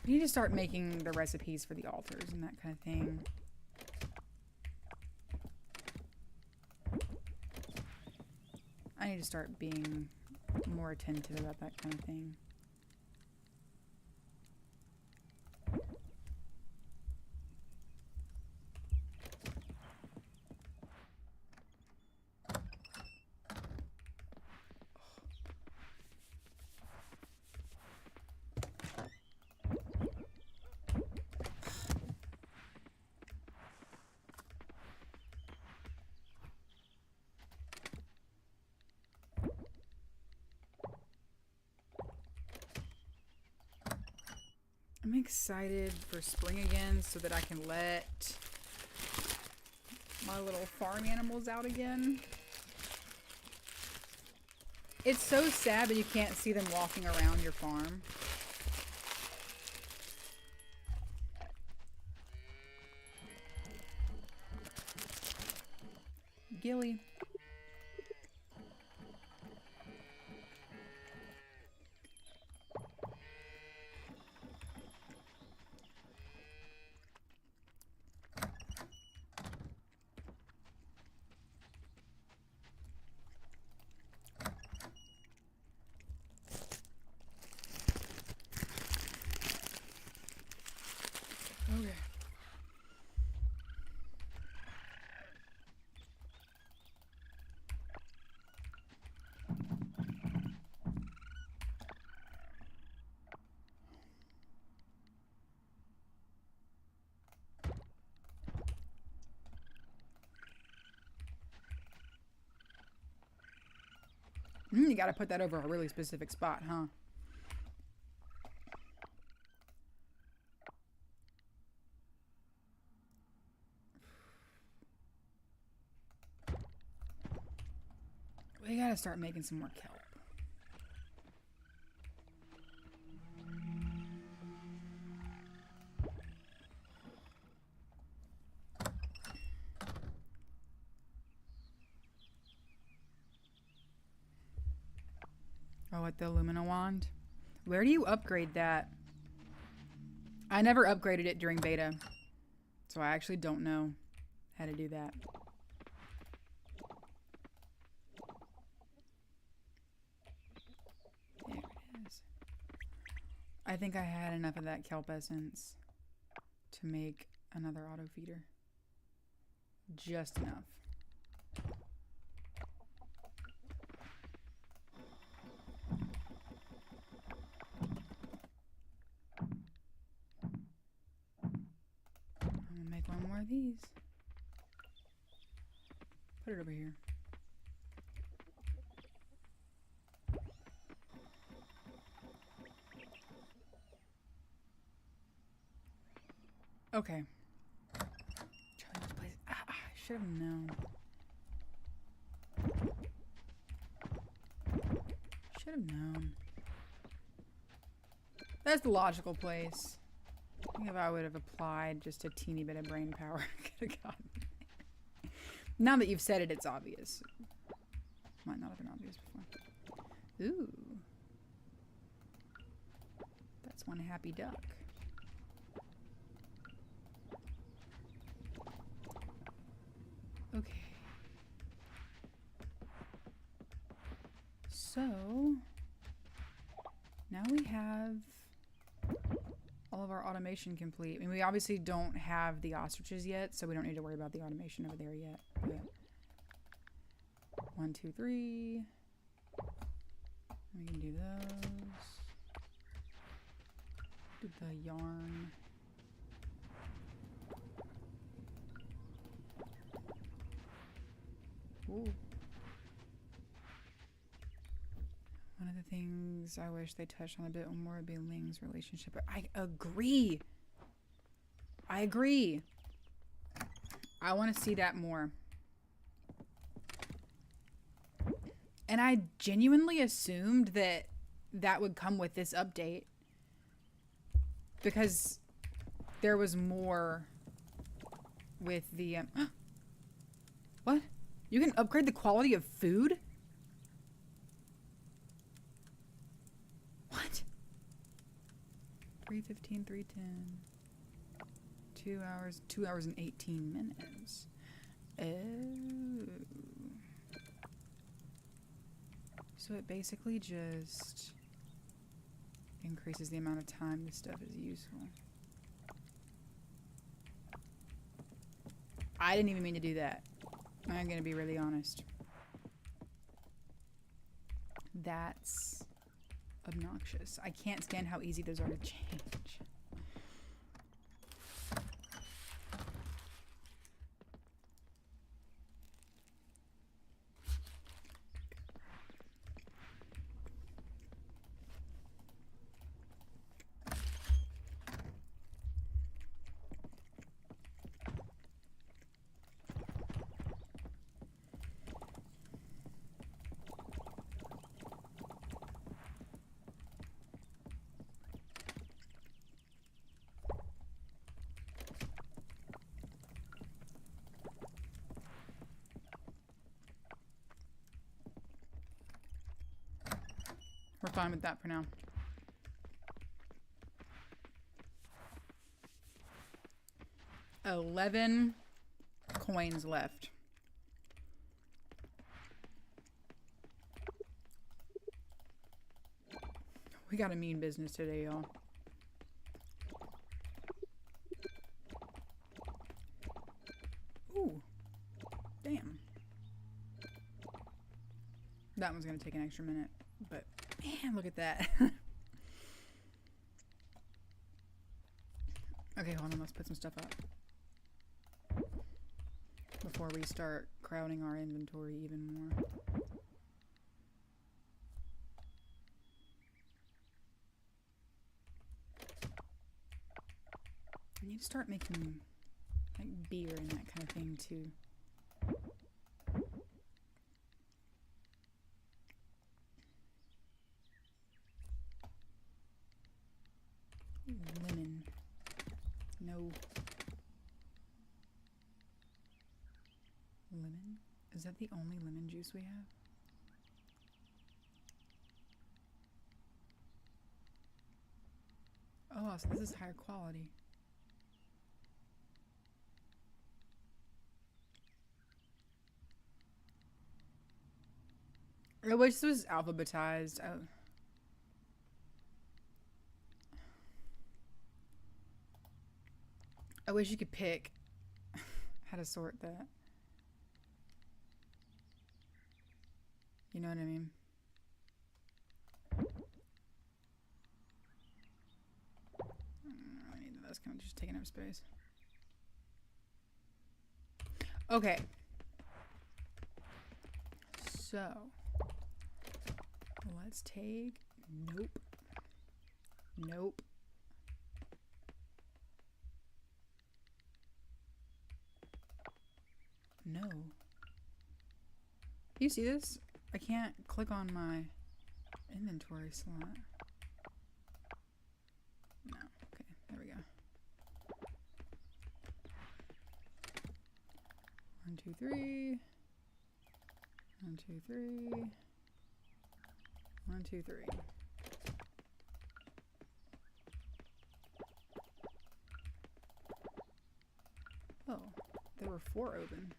We need to start making the recipes for the altars and that kind of thing. I need to start being more attentive about that kind of thing. I'm excited for spring again so that I can let my little farm animals out again. It's so sad that you can't see them walking around your farm. Gilly. Okay. You gotta put that over a really specific spot, huh? We gotta start making some more kelp. Oh, what, the Lumina wand? Where do you upgrade that? I never upgraded it during beta, so I actually don't know how to do that. There it is. I think I had enough of that kelp essence to make another auto feeder. Just enough. One more of these. Put it over here. Okay. Charlie's place. I should have known. Should have known. That's the logical place. I think if I would have applied just a teeny bit of brain power, I could have gotten it. Now that you've said it, it's obvious. Might not have been obvious before. Ooh. That's one happy duck. Okay. So, now we have all of our automation complete. I mean, we obviously don't have the ostriches yet, so we don't need to worry about the automation over there yet. But 1, 2, 3. We can do those. Do the yarn. Ooh. One of the things I wish they touched on a bit more would be Ling's relationship. But I agree. I agree. I want to see that more. And I genuinely assumed that that would come with this update. Because there was more with the... What? You can upgrade the quality of food? What? 3:15, 3:10. 2 hours, 2 hours and 18 minutes. Oh. So it basically just increases the amount of time this stuff is useful. I didn't even mean to do that. I'm gonna be really honest. That's obnoxious. I can't stand how easy those are to change. We're fine with that for now. $11 coins left. We got a mean business today, y'all. Ooh. Damn. That one's gonna take an extra minute, but man, look at that. Okay, hold on, let's put some stuff up before we start crowding our inventory even more. I need to start making like beer and that kind of thing too. Lemon? Is that the only lemon juice we have? Oh, so this is higher quality. I wish this was alphabetized. Oh. I wish you could pick how to sort that. You know what I mean? I need that's kind of just taking up space. Okay. So let's take. Nope. Nope. No. You see this? I can't click on my inventory slot. No. Okay, there we go. 1, 2, 3. 1, 2, 3. 1, 2, 3. Oh, there were 4 open.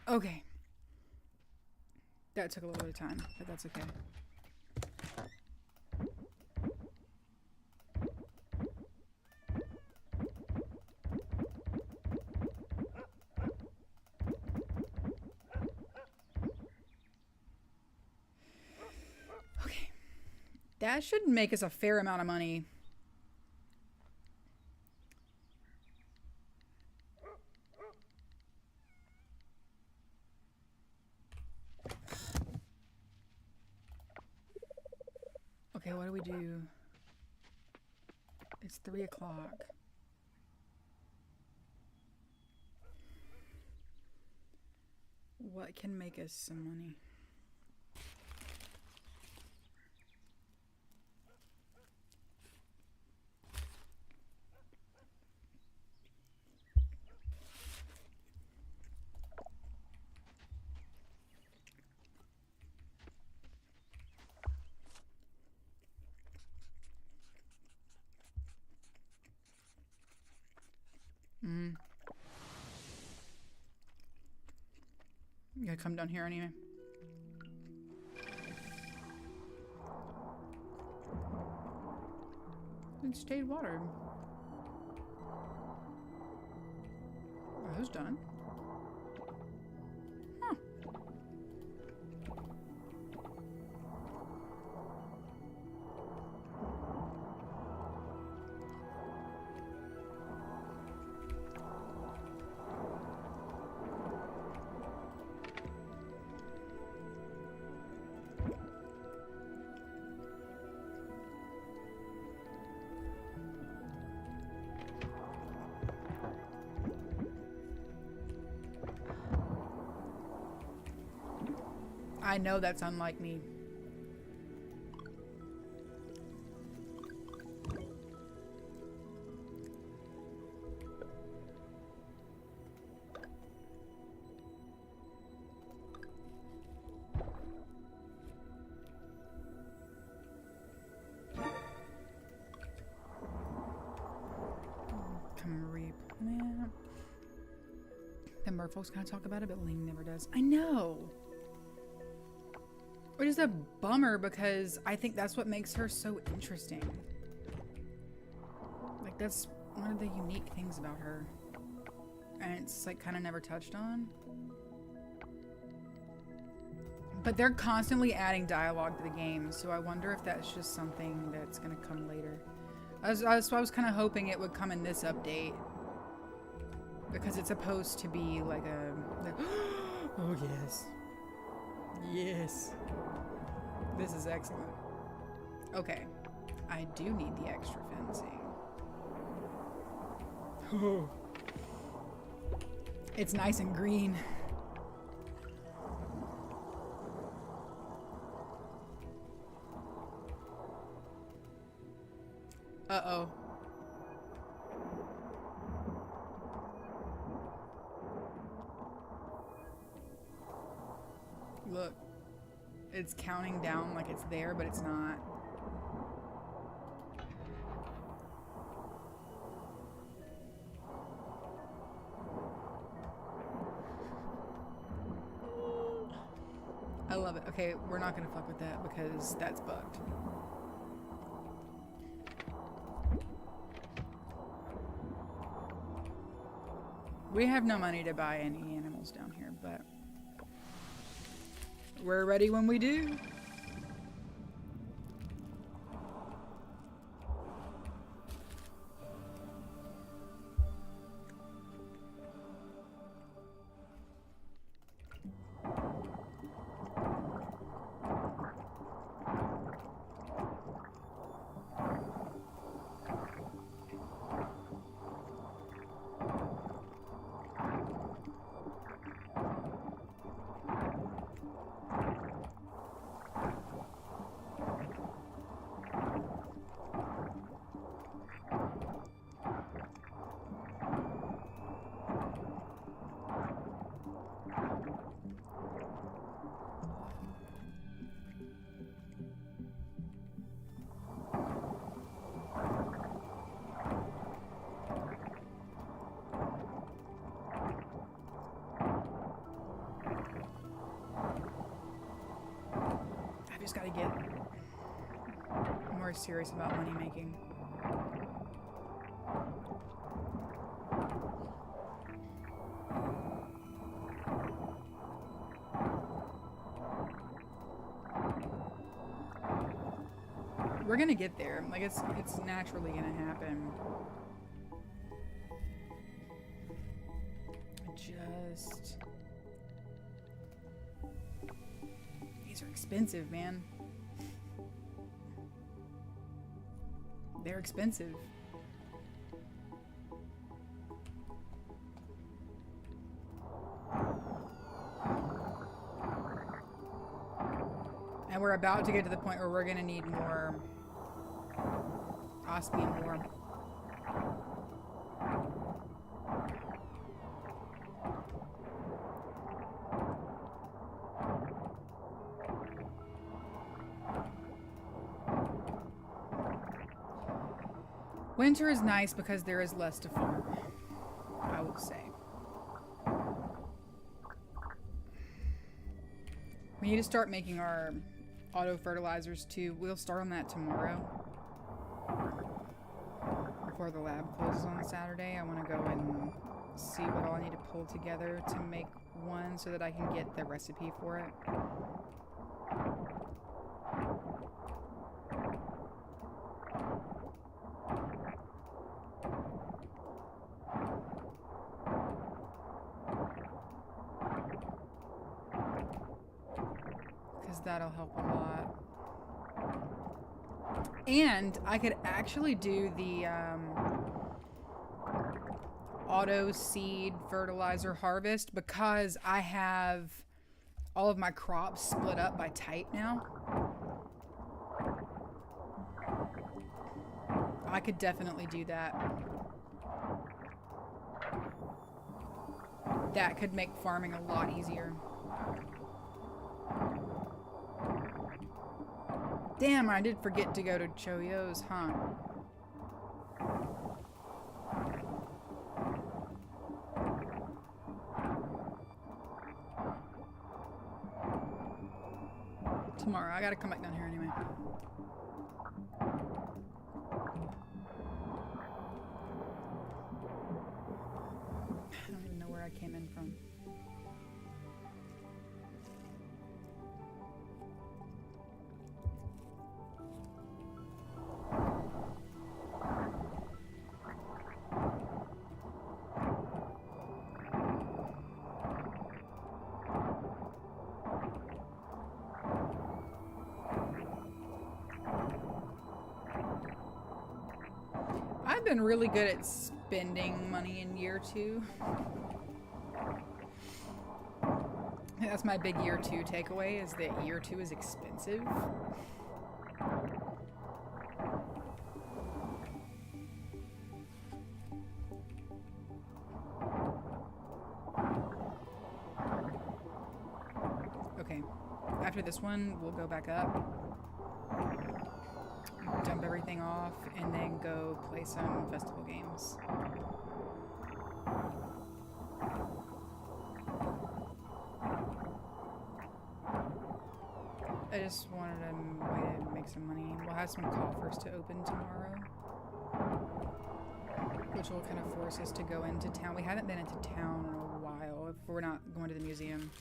Okay. That took a little bit of time, but that's okay. Okay. That should make us a fair amount of money. Okay, what do we do? It's 3 o'clock. What can make us some money? You gotta come down here anyway. It stayed watered. Are those done? Huh. I know that's unlike me. Come replant. The merfolks kind of talk about it, but Ling never does. I know. Which is a bummer because I think that's what makes her so interesting. Like, that's one of the unique things about her. And it's, like, kind of never touched on. But they're constantly adding dialogue to the game, so I wonder if that's just something that's going to come later. I was kind of hoping it would come in this update. Because it's supposed to be like a... oh, yes. Yes. This is excellent. Okay. I do need the extra fencing. Oh. It's nice and green. Uh-oh. Look. It's counting down like it's there, but it's not. I love it. Okay, we're not gonna fuck with that because that's bugged. We have no money to buy any animals down here, but we're ready when we do. I just gotta get more serious about money making. We're gonna get there. Like it's naturally gonna happen. Just these are expensive, man. They're expensive. And we're about to get to the point where we're gonna need more osmium ore. Winter is nice because there is less to farm, I will say. We need to start making our auto fertilizers too. We'll start on that tomorrow. Before the lab closes on Saturday, I want to go and see what all I need to pull together to make one so that I can get the recipe for it. That'll help a lot. And I could actually do the auto seed fertilizer harvest because I have all of my crops split up by type now. I could definitely do that. That could make farming a lot easier. Damn, I did forget to go to Choyo's, huh? Tomorrow, I gotta come back down here anyway. I don't even know where I came in from. I've been really good at spending money in year 2. That's my big year 2 takeaway, is that year 2 is expensive. after this one, we'll go back up, dump everything off, and then go play some festival games. I just wanted a way to make some money. We'll have some coffers to open tomorrow, which will kind of force us to go into town. We haven't been into town in a while if we're not going to the museum.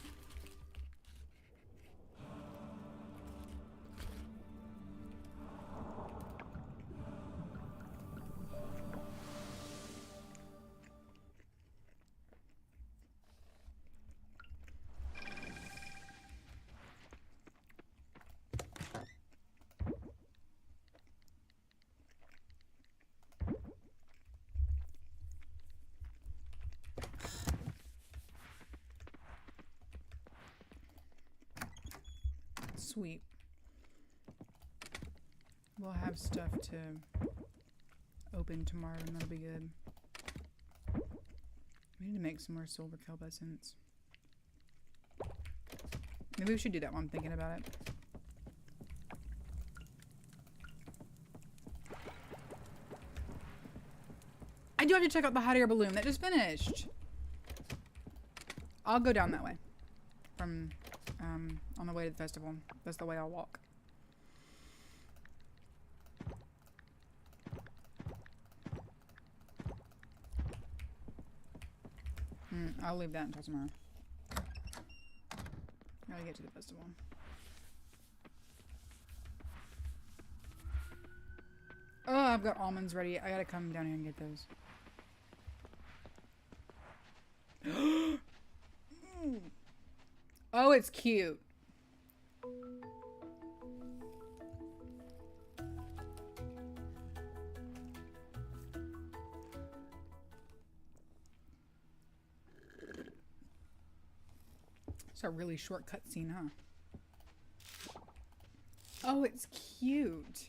Sweet. We'll have stuff to open tomorrow, and that'll be good. We need to make some more silver kelp essence. Maybe we should do that while I'm thinking about it. I do have to check out the hot air balloon that just finished. I'll go down that way from on the way to the festival. That's the way I'll walk. I'll leave that until tomorrow. Gotta get to the festival. Oh, I've got almonds ready. I gotta come down here and get those. Oh, it's cute. It's a really short cutscene, huh? Oh, it's cute.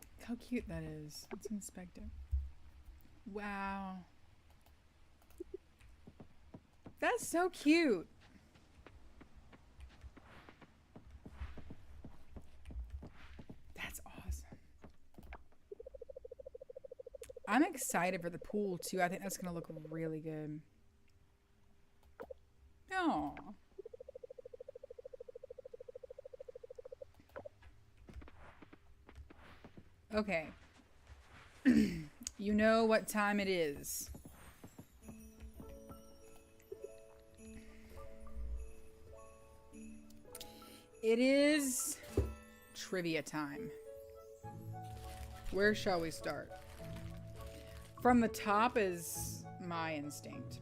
Look how cute that is. Let's inspect it. Wow. That's so cute. That's awesome. I'm excited for the pool too. I think that's gonna look really good. Oh. Okay. You know what time it is. It is trivia time. Where shall we start? From the top is my instinct.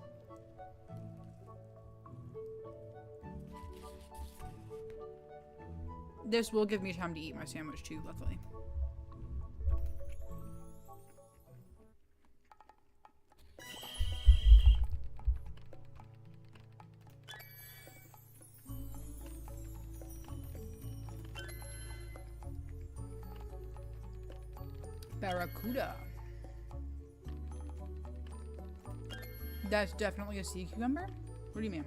This will give me time to eat my sandwich too, luckily. Barracuda. That's definitely a sea cucumber? What do you mean?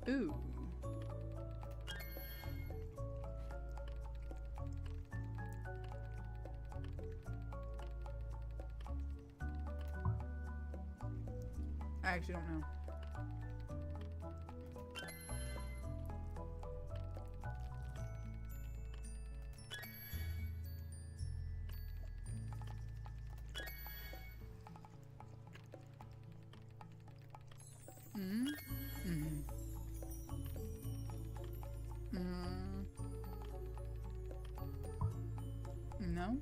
Ooh. I actually don't know. No?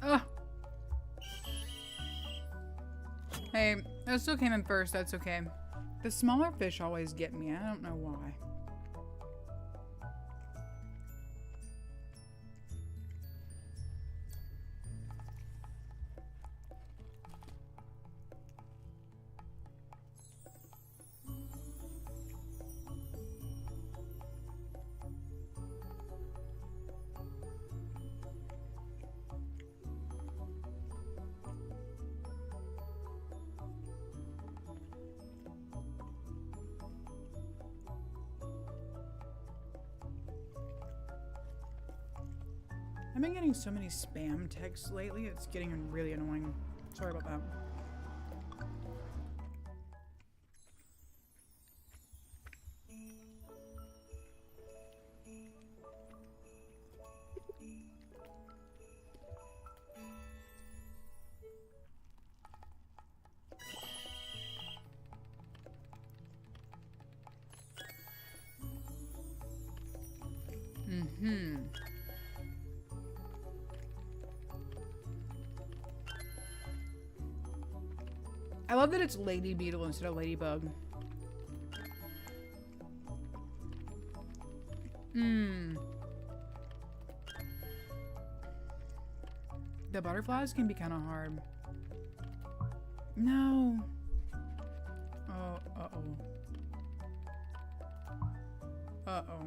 Ugh. Hey, I still came in first. That's okay. The smaller fish always get me. I don't know why. I've been getting so many spam texts lately, it's getting really annoying. Sorry about that. I love that it's Lady Beetle instead of Ladybug. The butterflies can be kind of hard. No. Oh, uh-oh. Uh-oh.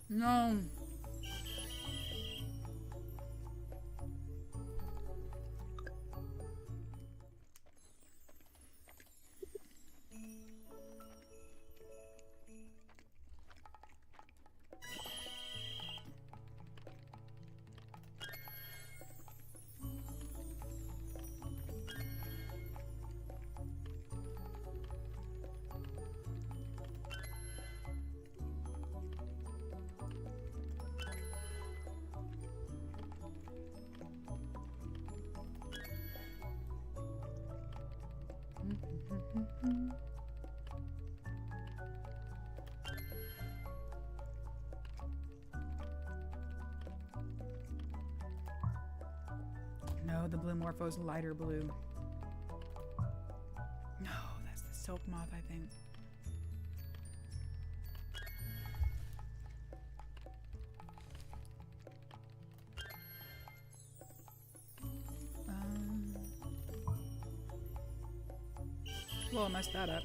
No. No, the blue Morpho's lighter blue. No, that's the silk moth, I think. Well, I messed that up.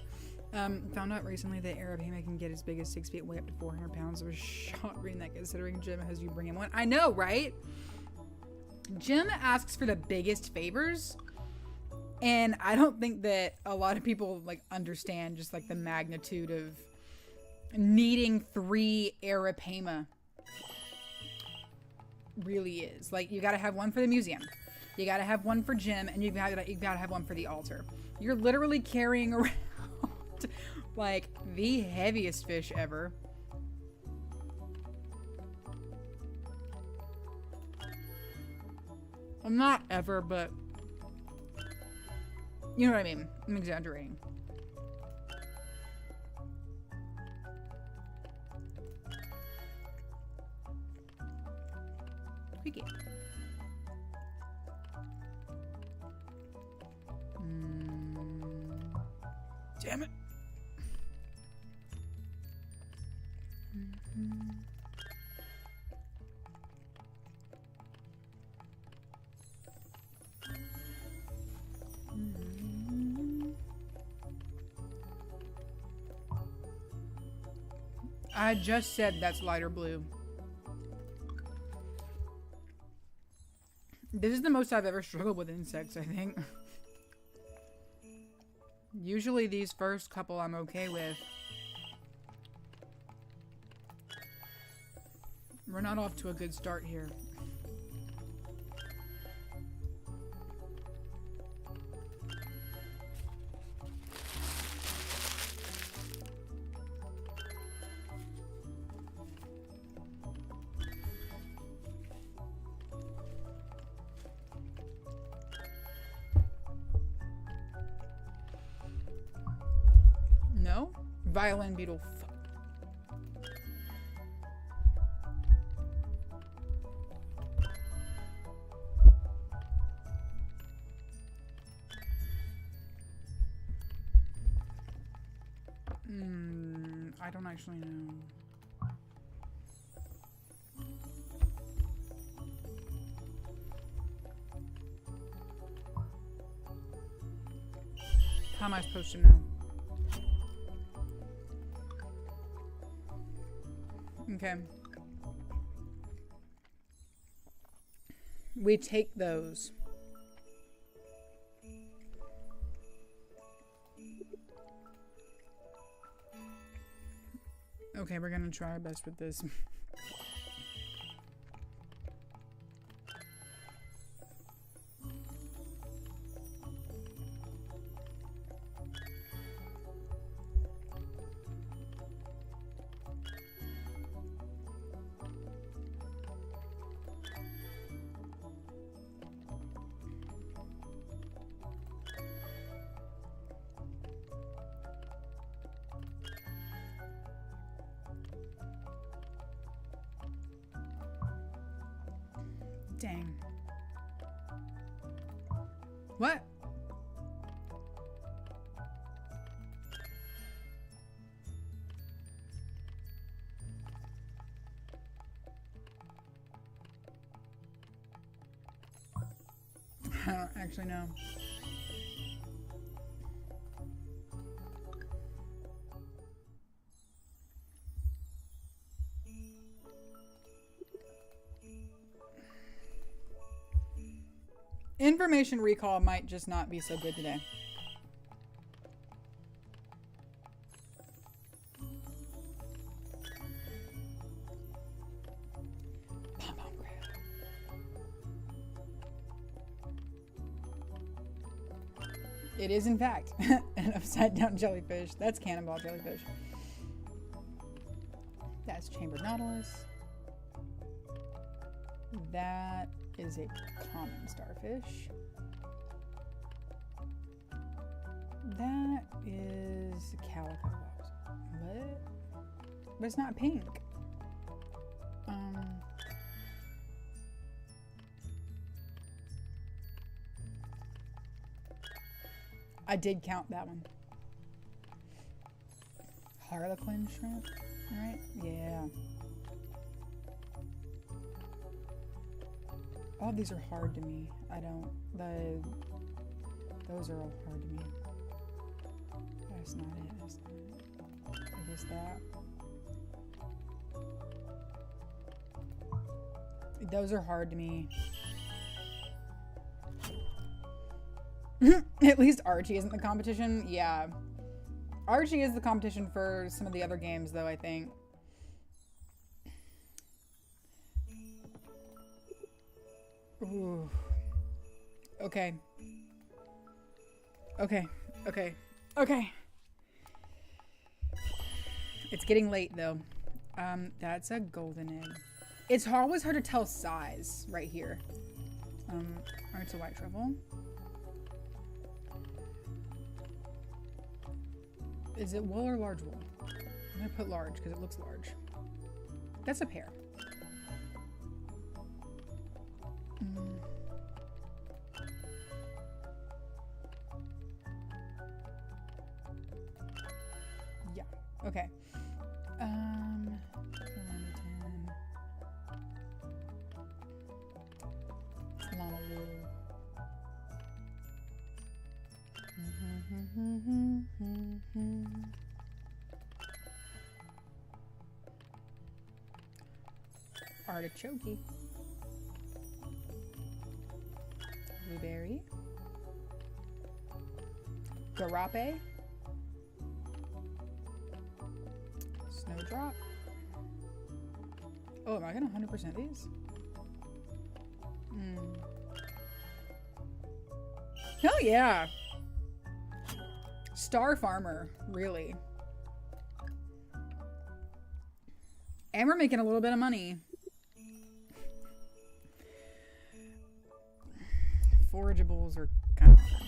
Found out recently that Arapaima can get as big as 6 feet, way up to 400 pounds. I was shocked reading that, considering Jim has you bring him one. I know, right? Jim asks for the biggest favors, and I don't think that a lot of people like understand just like the magnitude of needing 3 Arapaima really is. Like, you gotta have one for the museum, you gotta have one for Jim, and you gotta have one for the altar. You're literally carrying around like the heaviest fish ever. I'm not ever, but you know what I mean. I'm exaggerating. Squeaky. Damn it. I just said that's lighter blue. This is the most I've ever struggled with insects, I think. Usually these first couple I'm okay with. We're not off to a good start here. No? Violin beetle. I don't actually know. How am I supposed to know? Okay. We take those. Okay, we're gonna try our best with this. Dang. What? I don't actually know. Information recall might just not be so good today. It is, in fact, an upside-down jellyfish. That's cannonball jellyfish. That's chambered nautilus. That is a common starfish. That is a calico. What? But it's not pink. I did count that one. Harlequin shrimp, right? Yeah. All these are hard to me. Those are all hard to me. That's not it. That's not it. I guess that. Those are hard to me. At least Archie isn't the competition. Yeah. Archie is the competition for some of the other games, though, I think. Ooh. Okay. Okay. Okay. Okay. It's getting late, though. That's a golden egg. It's always hard to tell size right here. It's a white truffle. Is it wool or large wool? I'm gonna put large because it looks large. That's a pear. Yeah. Okay. Llama wool. Artichoke. Blueberry. Garape. Snowdrop. Oh, am I gonna 100% these? Oh yeah. Star Farmer, really. And we're making a little bit of money. Forageables are kind of awesome.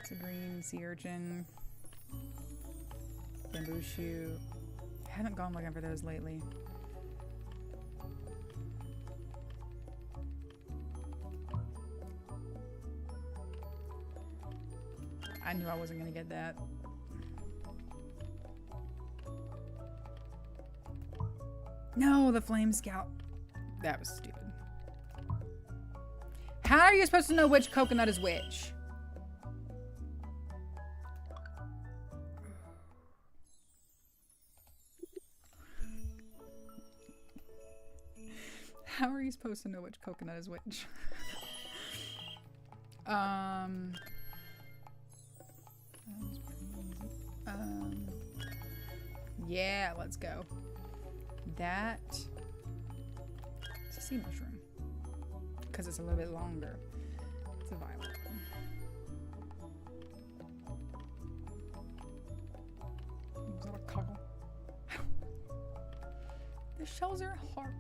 It's a green sea urchin. Bamboo shoot. I haven't gone looking for those lately. I knew I wasn't gonna get that. No, the flame scout. That was stupid. How are you supposed to know which coconut is which? How are you supposed to know which coconut is which? Yeah, let's go. That. It's a sea mushroom. Because it's a little bit longer. It's a violet. Is that a cockle? The shells are hard.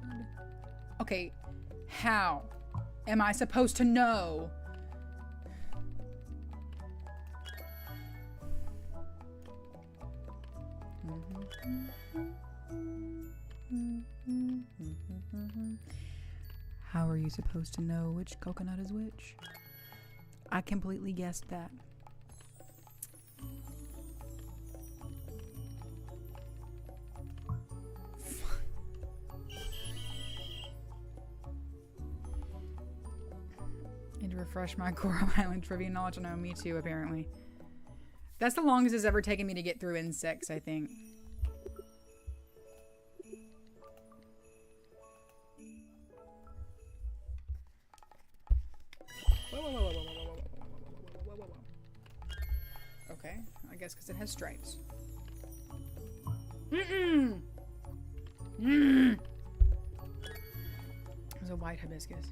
Okay, how am I supposed to know? How are you supposed to know which coconut is which? I completely guessed that. Need to refresh my Coral Island trivia knowledge. No, me too, apparently. That's the longest it's ever taken me to get through insects, I think. Okay, I guess because it has stripes. There's a white hibiscus.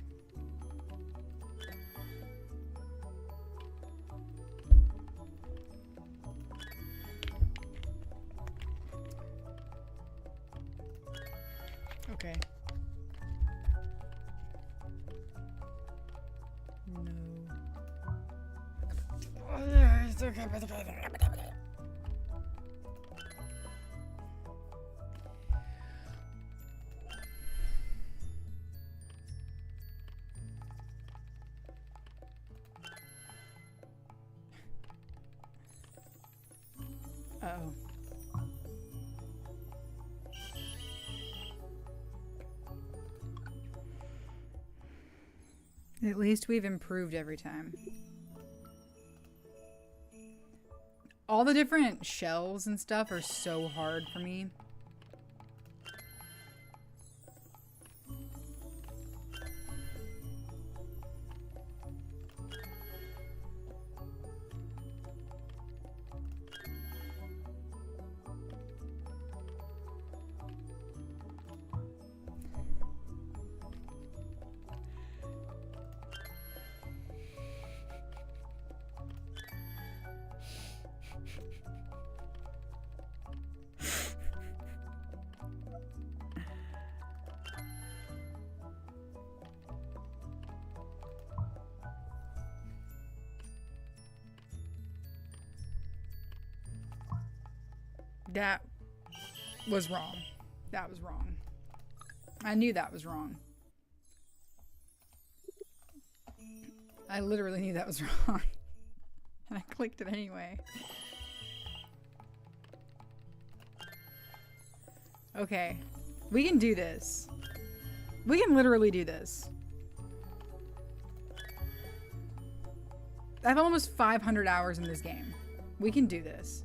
Okay. No. Uh-oh. At least we've improved every time. All the different shells and stuff are so hard for me. That was wrong. That was wrong. I knew that was wrong. I literally knew that was wrong. And I clicked it anyway. Okay. We can do this. We can literally do this. I have almost 500 hours in this game. We can do this.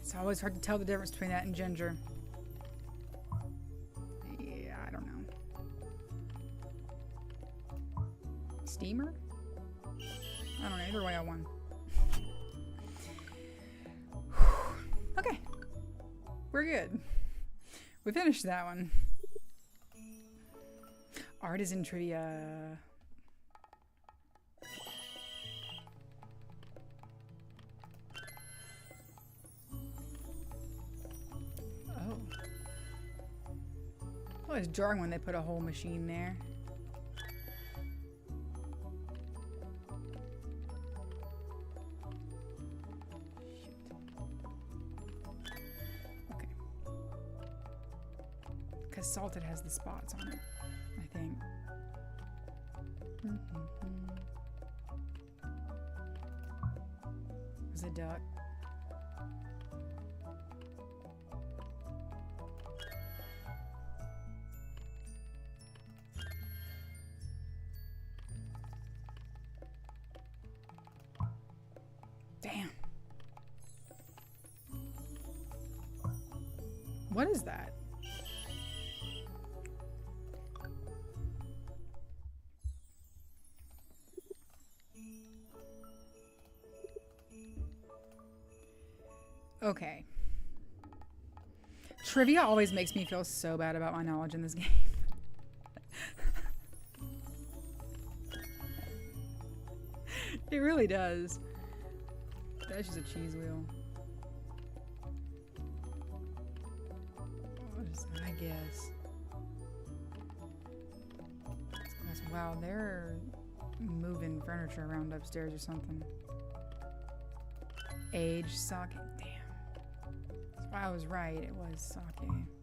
It's always hard to tell the difference between that and ginger. Yeah, I don't know. Steamer? I don't know. Either way, I won. Okay. We're good. We finished that one. Artisan trivia. Oh. Oh, it's jarring when they put a whole machine there. Shit. Okay. Because salted has the spots on it, I think. There's a duck. Damn. What is that? Okay. Trivia always makes me feel so bad about my knowledge in this game. It really does. That's just a cheese wheel. I guess. Wow, they're moving furniture around upstairs or something. Age socket. Damn. That's why I was right. It was sake.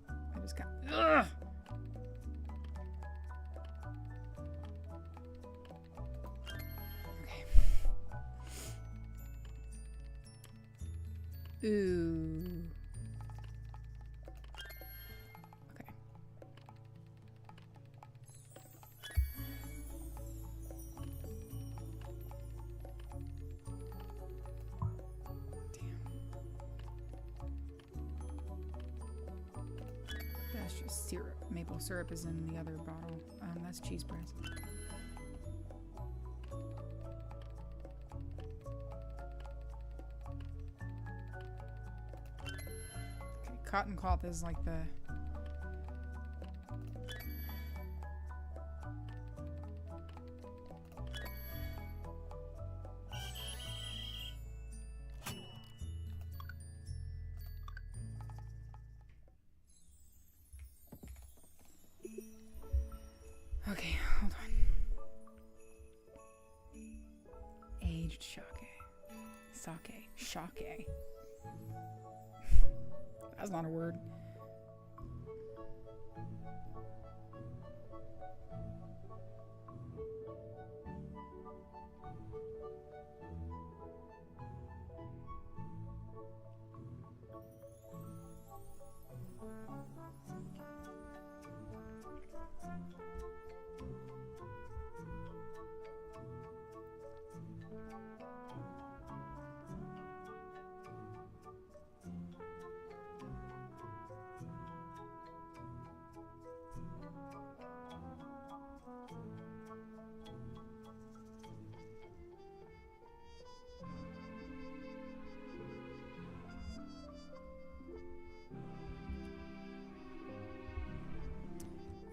I just got. Ugh! Okay. Ooh. Okay. That's just syrup. Maple syrup is in the other bottle. That's cheese breads. Okay, cotton cloth is like the... Okay, hold on. Aged sake. Sake. That's not a word.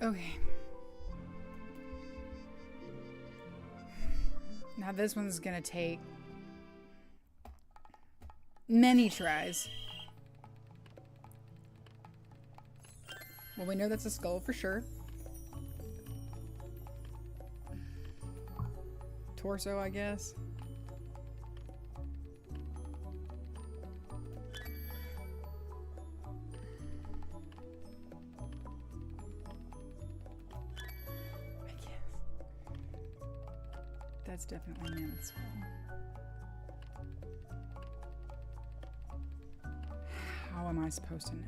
Okay. Now this one's gonna take many tries. Well, we know that's a skull for sure. Torso, I guess. That's definitely Mammoth's skull. How am I supposed to know?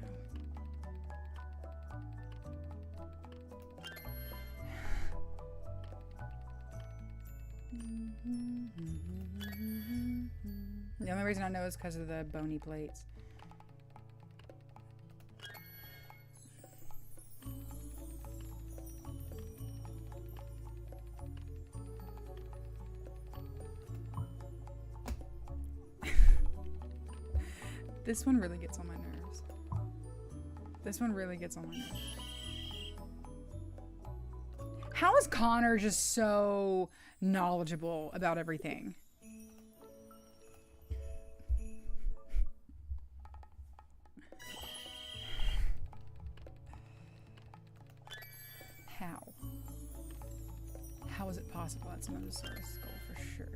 The only reason I know is because of the bony plates. This one really gets on my nerves. This one really gets on my nerves. How is Connor just so knowledgeable about everything? How? How is it possible? That's another sort of skull for sure.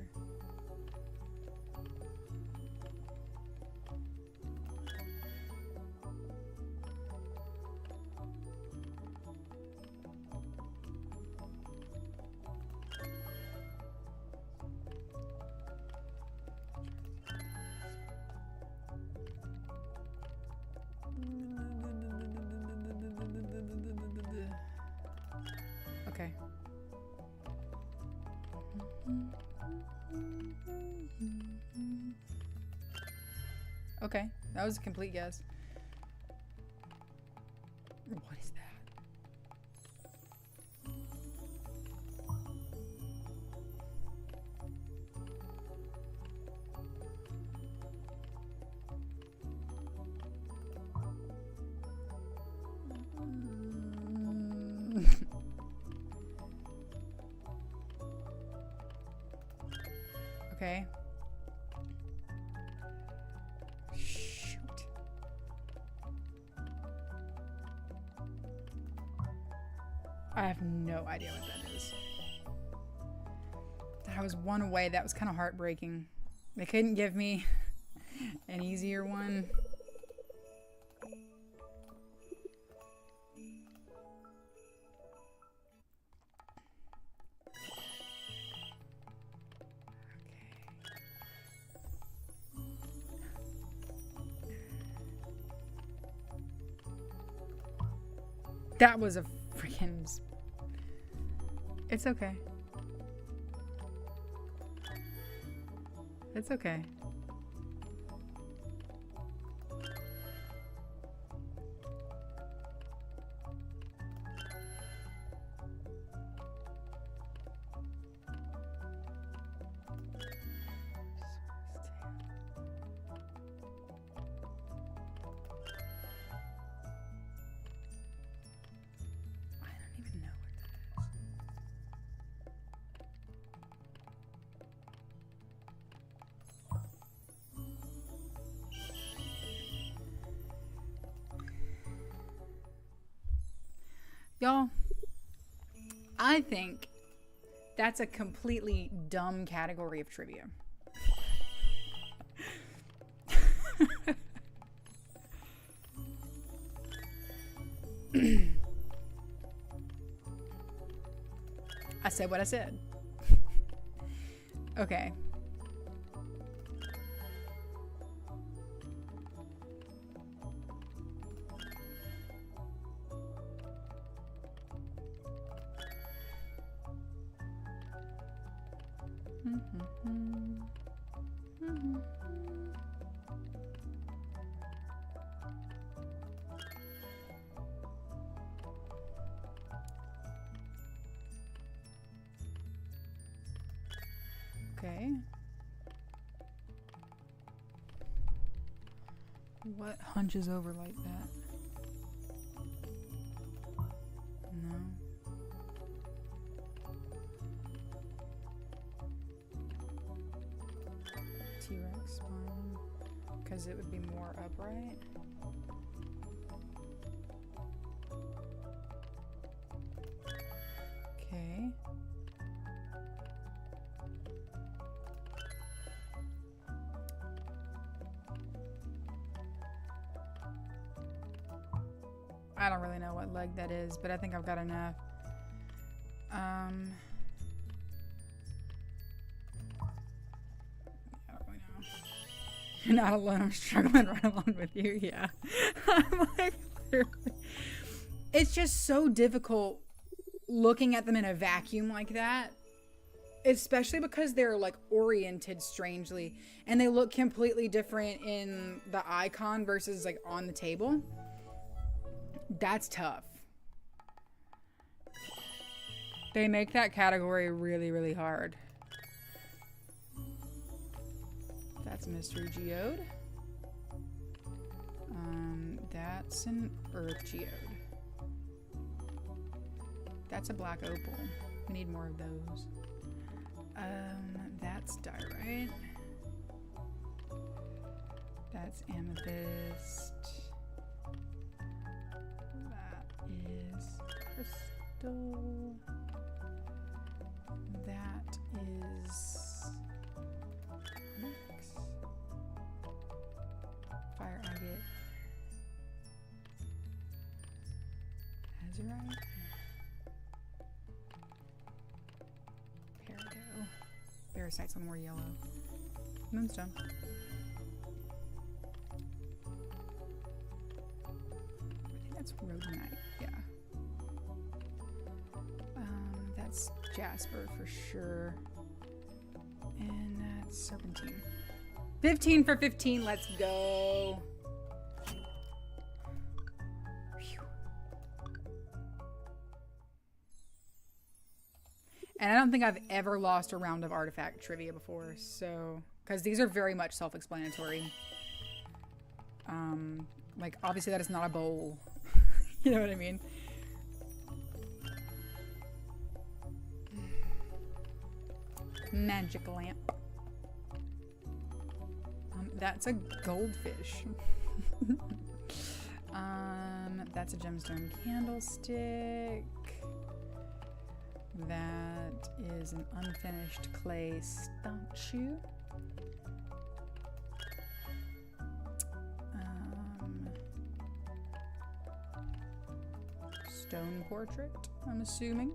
Okay, that was a complete guess. What is that? Okay. Shoot. I have no idea what that is. I was one away. That was kind of heartbreaking. They couldn't give me an easier one. That was a freaking... It's okay. It's okay. Y'all, I think that's a completely dumb category of trivia. I said what I said. Okay. Okay. What hunches over like that? No. T-Rex spine, because it would be more upright. Okay. I don't really know what leg that is, but I think I've got enough. I don't really know. You're not alone. I'm struggling right along with you. Yeah. I'm like, it's just so difficult looking at them in a vacuum like that. Especially because they're like oriented strangely. And they look completely different in the icon versus like on the table. That's tough. They make that category really, really hard. That's Mystery Geode. That's an Earth Geode. That's a Black Opal. We need more of those. That's Diorite. That's Amethyst. Is crystal. That is onyx. Fire agate. Azurite. Peridot. Parasite's a little more yellow. Moonstone. That's rhodonite, yeah. That's jasper for sure. Serpentine. 15 for 15. Let's go. Whew. And I don't think I've ever lost a round of artifact trivia before, so because these are very much self-explanatory. Like obviously that is not a bowl. You know what I mean? Magic lamp. That's a goldfish. That's a gemstone candlestick. That is an unfinished clay statue. Stone portrait, I'm assuming.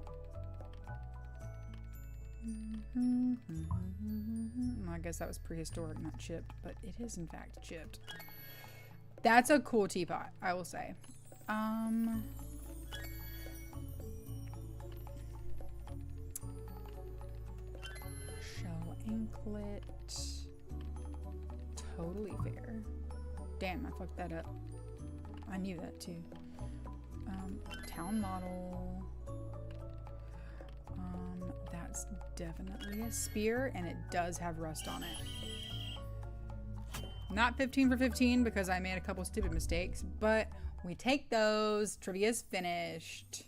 I guess that was prehistoric, not chipped, but it is in fact chipped. That's a cool teapot, I will say. Shell anklet. Totally fair. Damn, I fucked that up. I knew that too. Town model. That's definitely a spear, and it does have rust on it. Not 15 for 15 because I made a couple stupid mistakes, but we take those. Trivia's finished.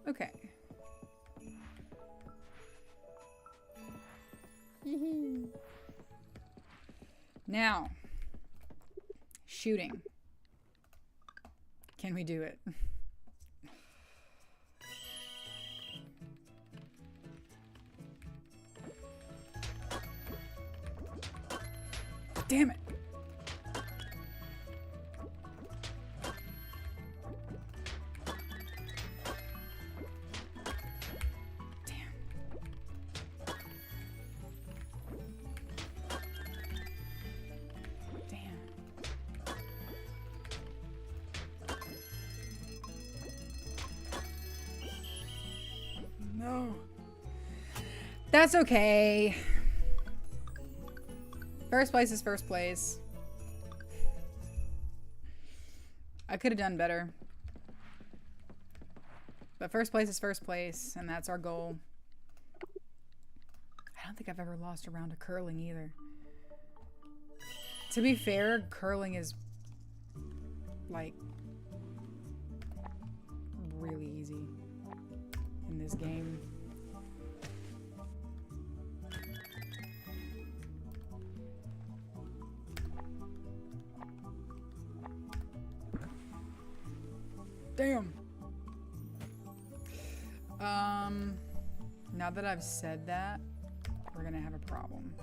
Okay. Now, shooting. Can we do it? Damn it. No. That's okay. First place is first place. I could have done better. But first place is first place, and that's our goal. I don't think I've ever lost a round of curling either. To be fair, curling is like really easy in this game. Damn. Now that I've said that, we're gonna have a problem.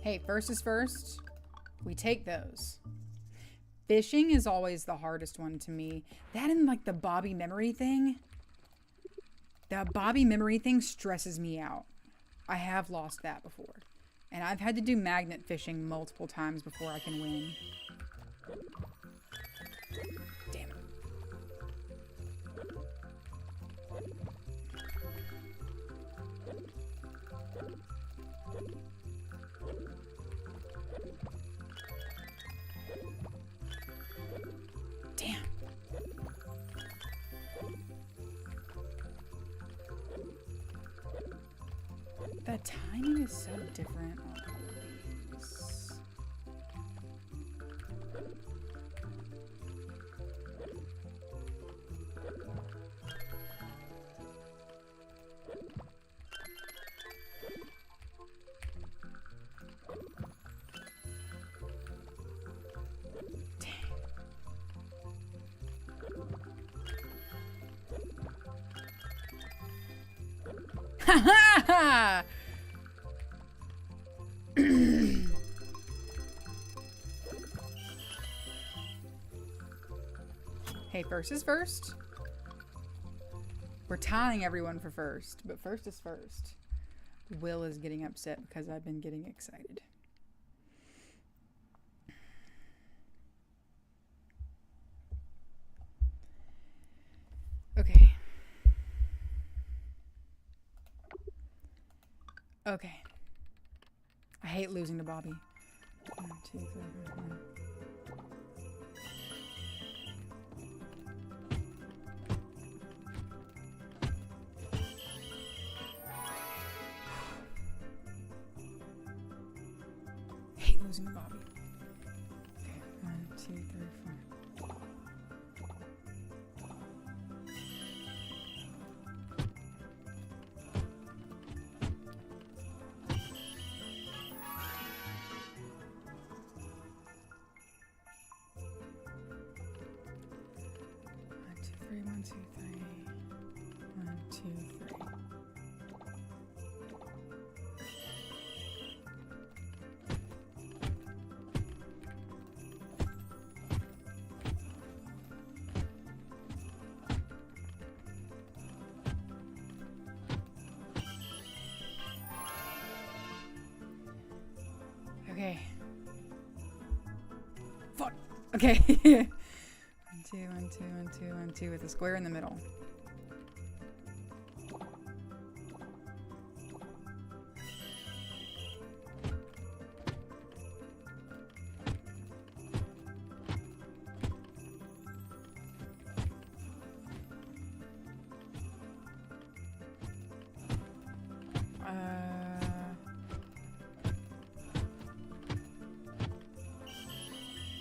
Hey, first is first. We take those. Fishing is always the hardest one to me. That and like the Bobby memory thing. The Bobby memory thing stresses me out. I have lost that before. And I've had to do magnet fishing multiple times before I can win. Damn it. Damn. The timing is so different on all of these. Ha ha! Hey, first is first. We're tying everyone for first, but first is first. Will is getting upset because I've been getting excited. Okay. Okay. I hate losing to Bobby. 1, 2, 3, 4. Hate losing to Bobby. Okay, 1, 2, 3, 4. One, two, three. 1, 2, 3. Okay. Fuck. Okay. 1, 2, 1, 2, 1, 2, 1, 2 with a square in the middle.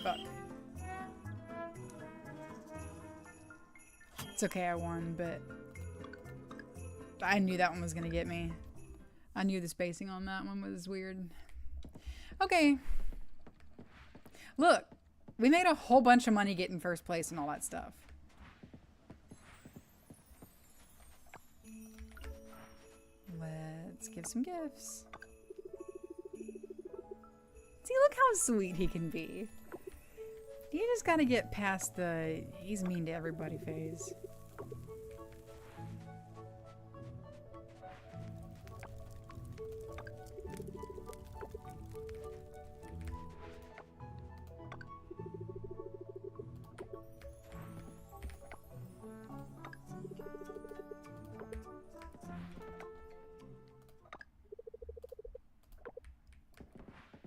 Fuck. It's okay, I won, but I knew that one was gonna get me. I knew the spacing on that one was weird. Okay. Look, we made a whole bunch of money getting first place and all that stuff. Let's give some gifts. See, look how sweet he can be. You just gotta get past the he's mean to everybody phase.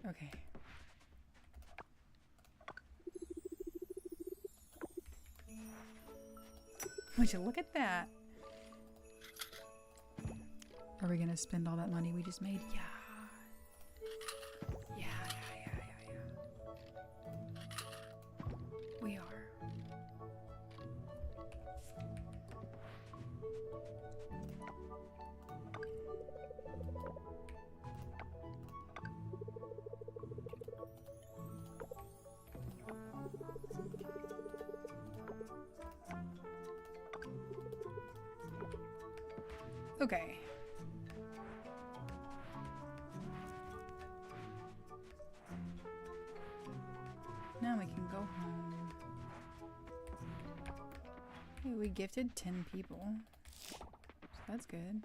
Okay. Would you look at that? Are we gonna spend all that money we just made? Yeah. Yeah. We are. Okay. Now we can go home. Okay, we gifted 10 people. So that's good.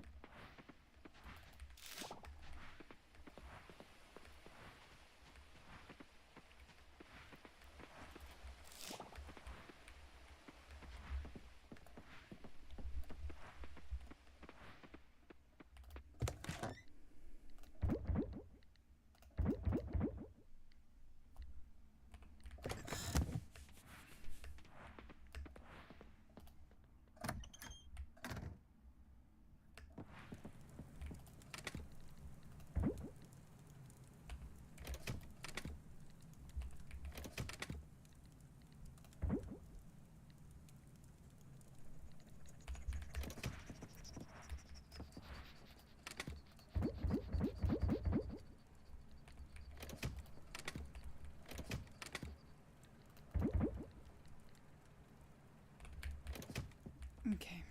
Okay.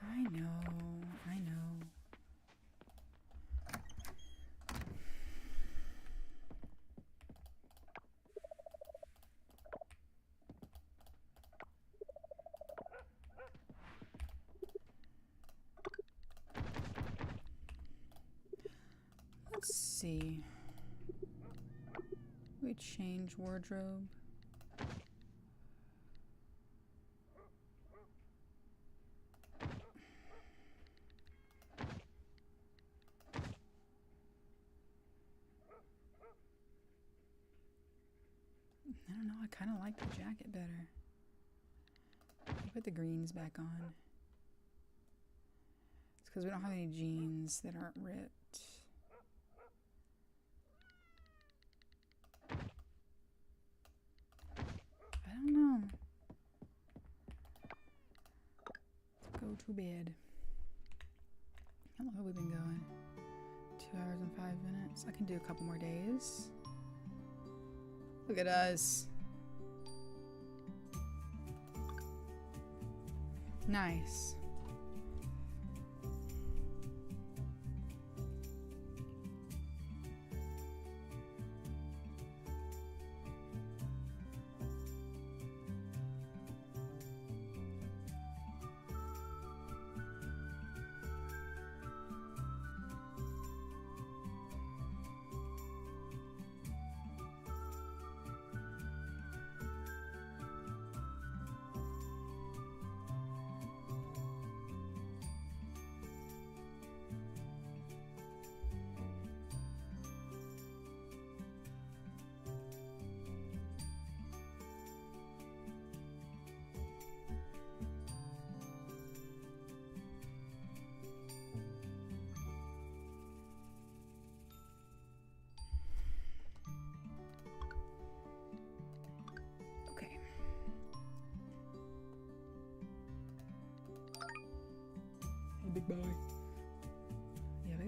I know. see. We change wardrobe. I don't know, I kind of like the jacket better. Put the greens back on. It's because we don't have any jeans that aren't ripped. I don't know. Let's go to bed. How long have we been going? 2 hours and 5 minutes. I can do a couple more days. Look at us. Nice. Big boy. Yeah, we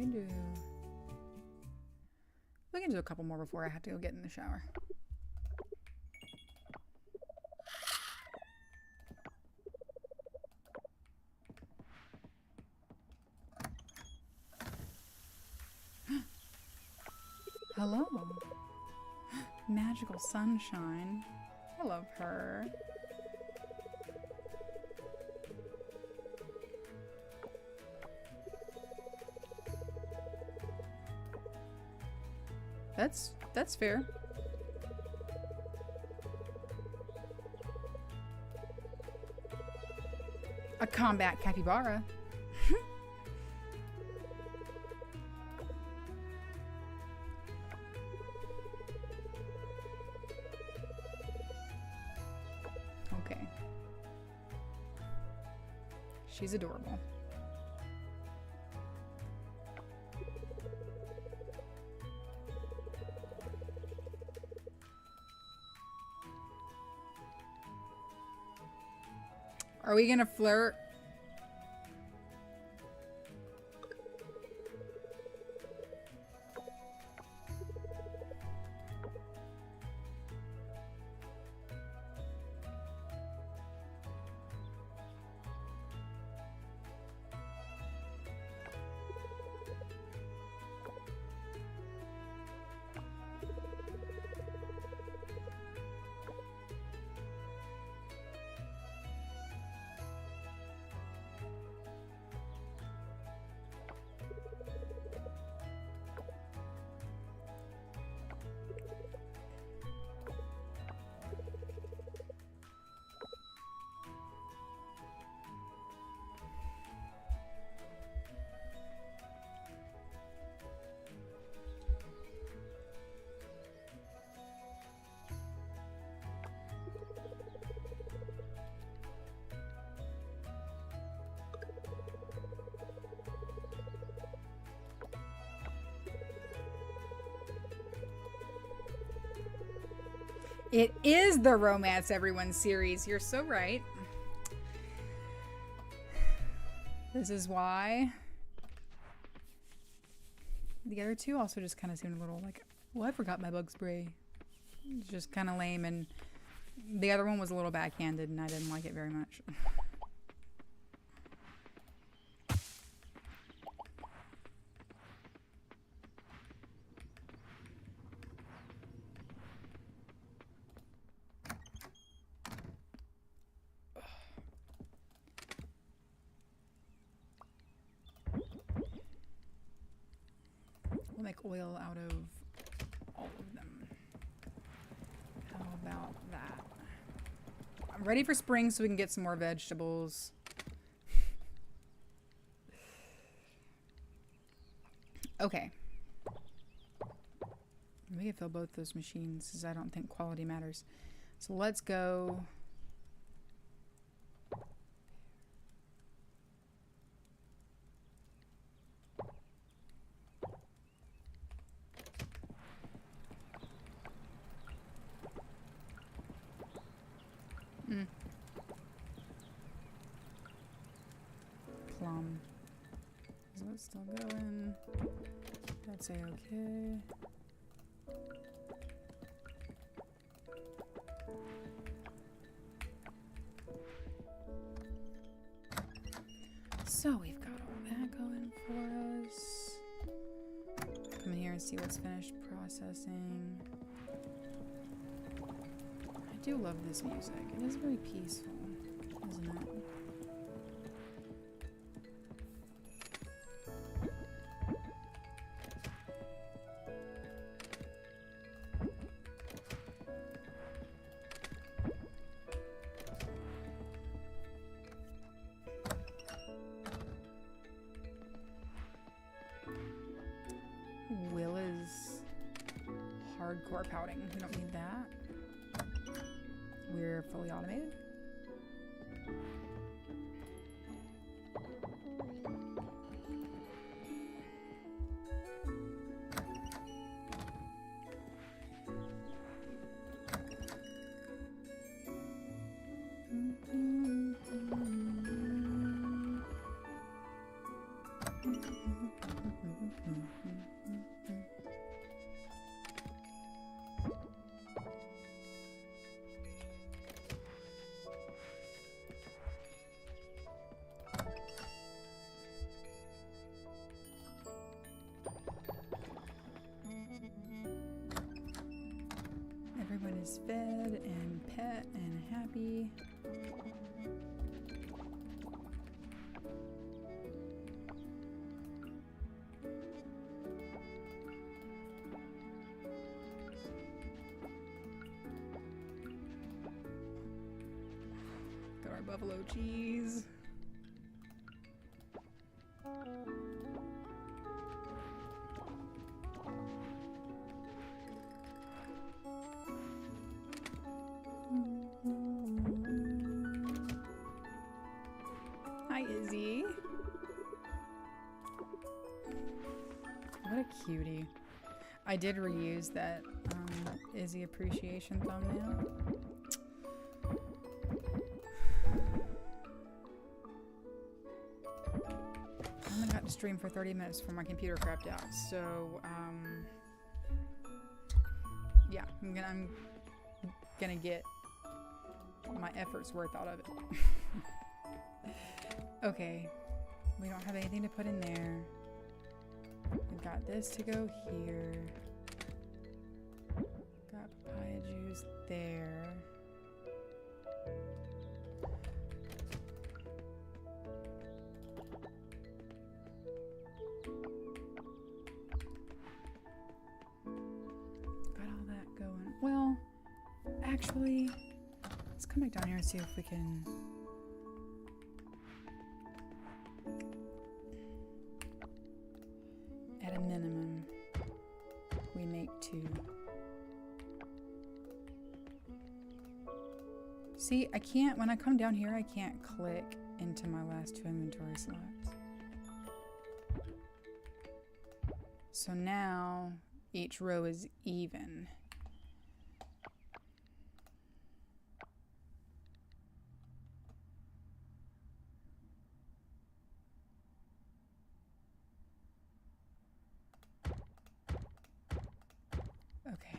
can do a couple more before I have to go get in the shower. Hello. Magical sunshine. I love her. That's fair. A combat capybara. Okay. She's adorable. Are we gonna flirt? It is the Romance Everyone series. You're so right. This is why. The other two also just kind of seemed a little like, well, I forgot my bug spray. It's just kind of lame, and the other one was a little backhanded, and I didn't like it very much. We'll make oil out of all of them. How about that? I'm ready for spring so we can get some more vegetables. Okay. We can fill both those machines because I don't think quality matters. So let's go. Plum. Is that still going? That's a-okay. So we've got all that going for us. Come in here and see what's finished processing. I do love this music. It is very peaceful, isn't it? Will is hardcore pouting. We don't need that. We're fully automated. Everyone is fed and pet and happy. Got our buffalo cheese. Hi, Izzy. What a cutie. I did reuse that Izzy appreciation thumbnail. I only got to stream for 30 minutes before my computer crapped out, so yeah, I'm gonna get my efforts worth out of it. Okay, we don't have anything to put in there. We've got this to go here. Got papaya juice there. Got all that going. Well, actually, let's come back down here and see if we can... At a minimum, we make 2. See, I can't, when I come down here, I can't click into my last 2 inventory slots. So now, each row is even. Okay.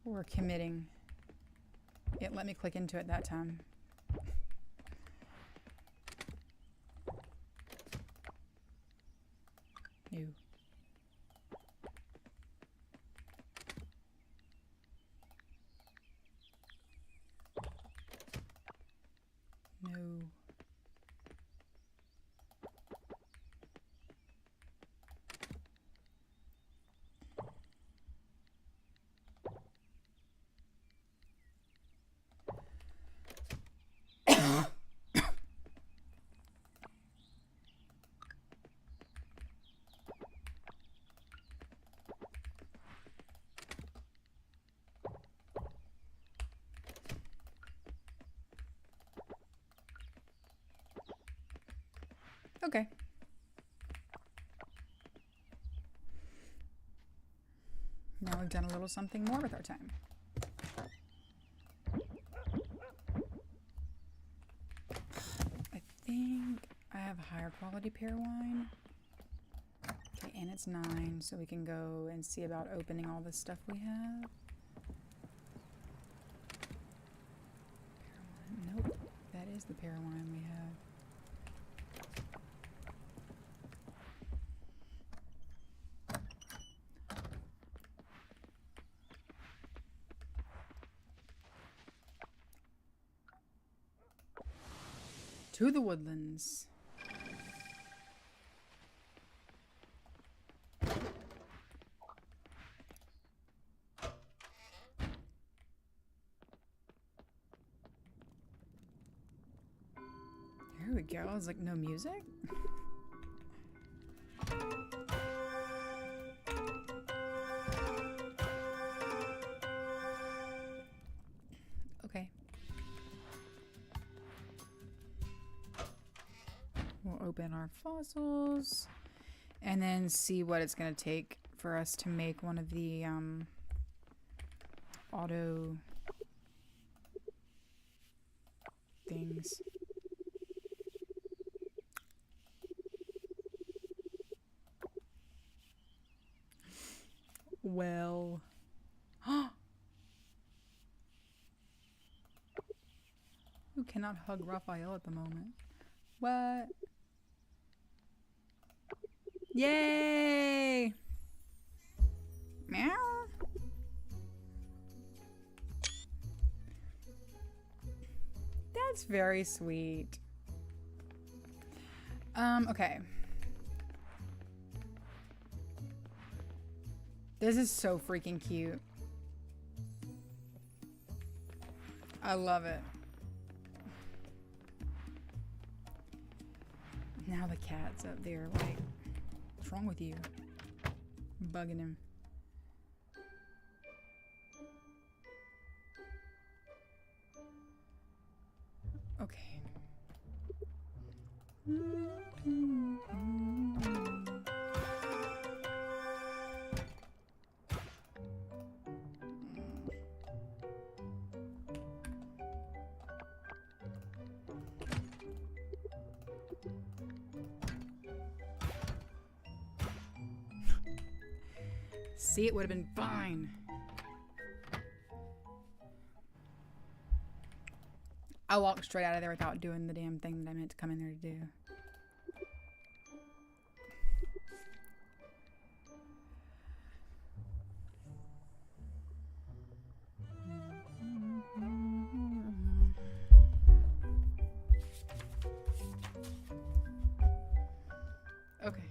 We're committing. It let me click into it that time. New. No. Okay. Now we've done a little something more with our time. I think I have higher quality pear wine. Okay, and it's 9, so we can go and see about opening all the stuff we have. Pear wine. Nope, that is the pear wine we have. To the woodlands. There we go. It's like no music. Okay. We'll open our fossils and then see what it's going to take for us to make one of the auto things. Well. Who cannot hug Raphael at the moment? What? Yay! Meow. That's very sweet. Okay. This is so freaking cute. I love it. Now the cat's up there like, what's wrong with you? Bugging him. Okay. See, it would have been fine. I walked straight out of there without doing the damn thing that I meant to come in there to do. Okay.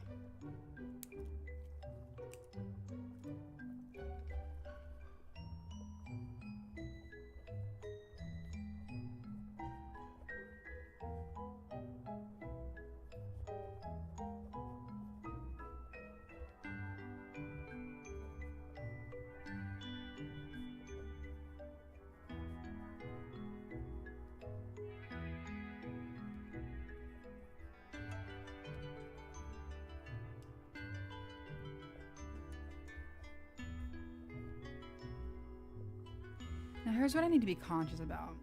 Now here's what I need to be conscious about.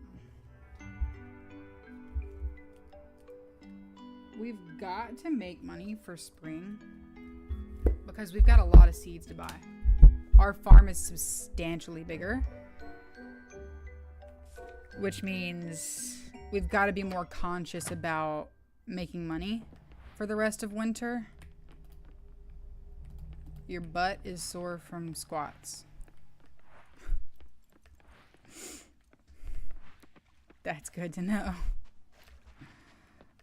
We've got to make money for spring because we've got a lot of seeds to buy. Our farm is substantially bigger, which means we've got to be more conscious about making money for the rest of winter. Your butt is sore from squats. That's good to know.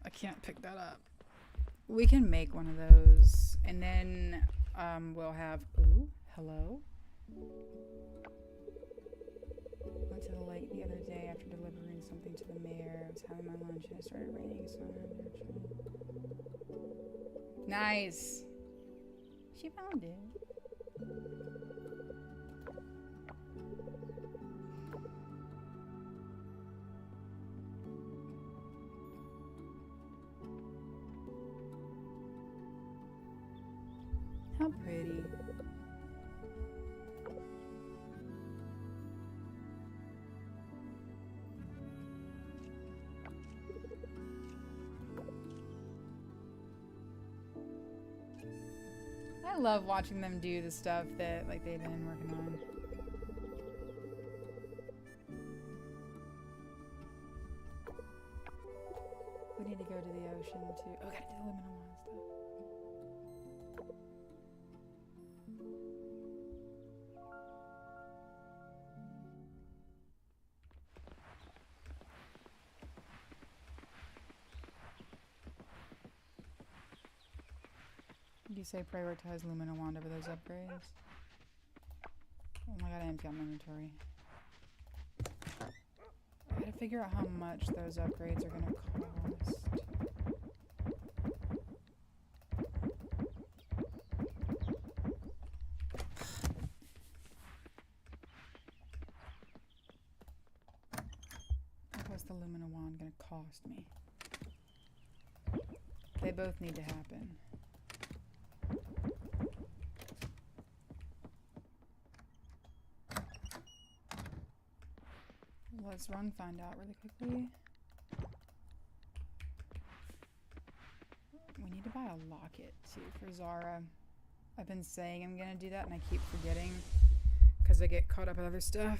I can't pick that up. We can make one of those, and then we'll have. Ooh, hello. Went to the lake the other day after delivering something to the mayor. I was having my lunch and it started raining, so I'm out there trying. Nice. She found it. How pretty. I love watching them do the stuff that like they've been working on. We need to go to the ocean too. Oh, gotta do the Lumina Wand stuff. You say prioritize Lumina Wand over those upgrades? Oh my god, I empty out my inventory. I gotta figure out how much those upgrades are gonna cost. What's the Lumina Wand gonna cost me? They both need to happen. Let's find out really quickly. We need to buy a locket too for Zara. I've been saying I'm gonna do that and I keep forgetting because I get caught up with other stuff.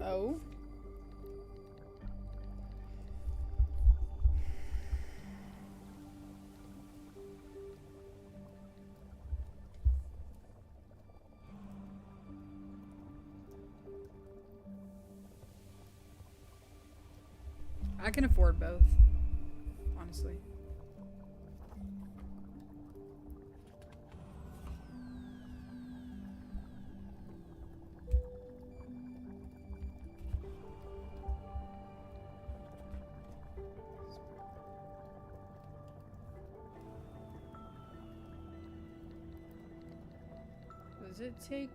Oh. I can afford both, honestly. Does it take,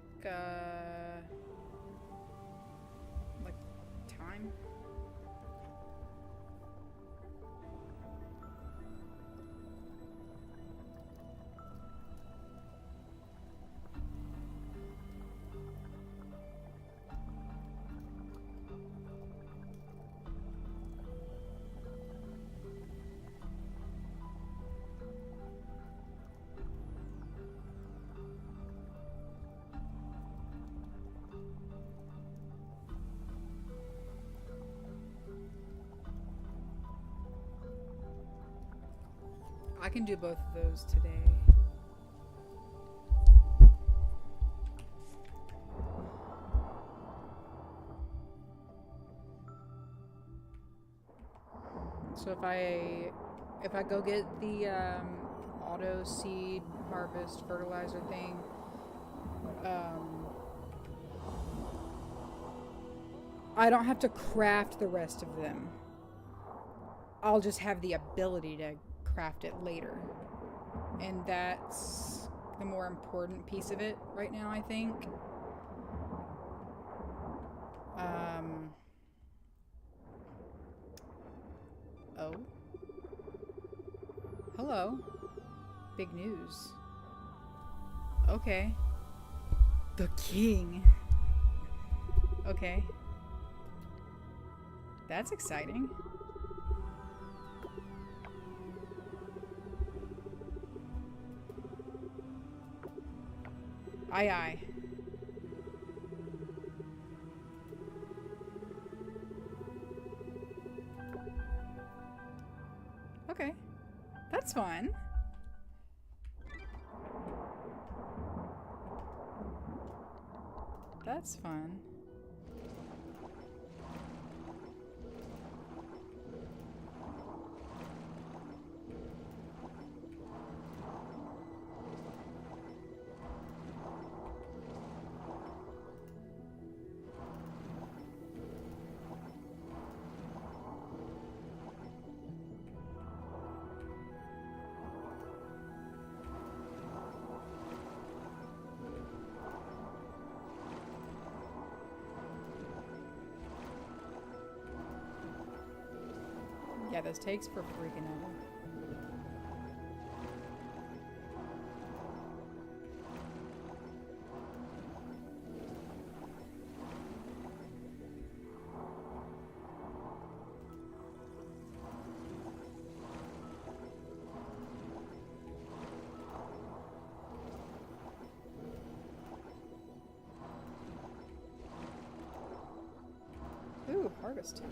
like, time? I can do both of those today. So if I go get the auto seed harvest fertilizer thing, I don't have to craft the rest of them. I'll just have the ability to craft it later, and that's the more important piece of it right now, I think. Oh, hello, big news. Okay, the king. Okay, that's exciting. Aye, aye. Okay. That's fun. That's fun. Yeah, this takes for freaking ever. Ooh, harvest.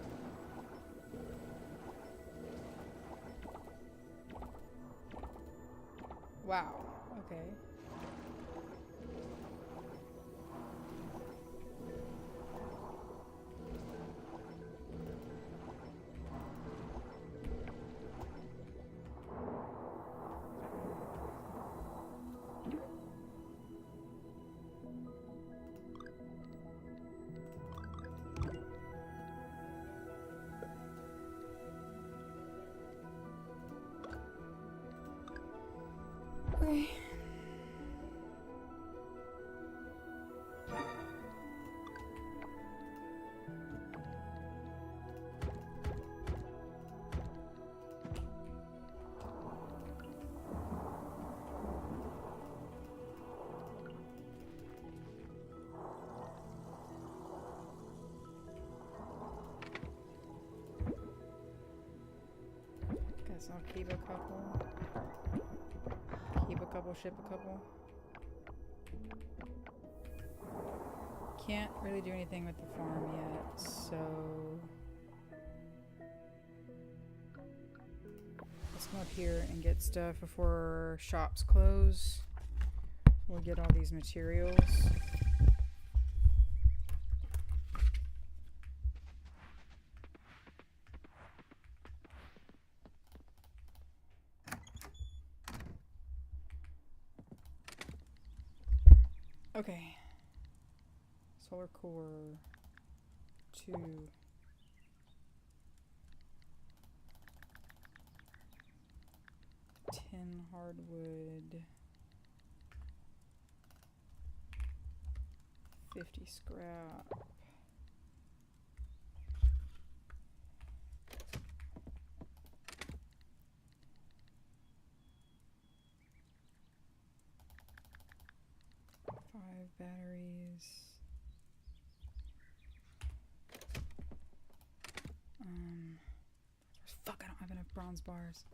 Wow. Okay. Okay. Guess I'll keep a couple. Keep a couple, ship a couple. Can't really do anything with the farm yet, so let's come up here and get stuff before shops close. We'll get all these materials. Okay. Solar core 2. 10 hardwood. 50 scrap. Batteries. Fuck, I don't have enough bronze bars.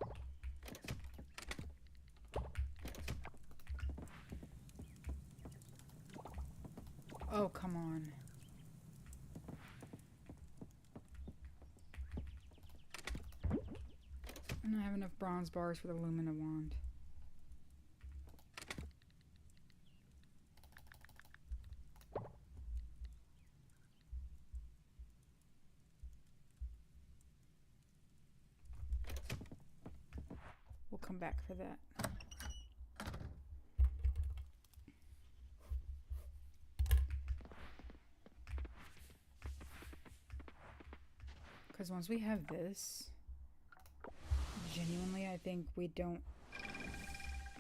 Oh, come on. I don't have enough bronze bars for the Lumina wand. We'll come back for that. Because once we have this, genuinely, I think we don't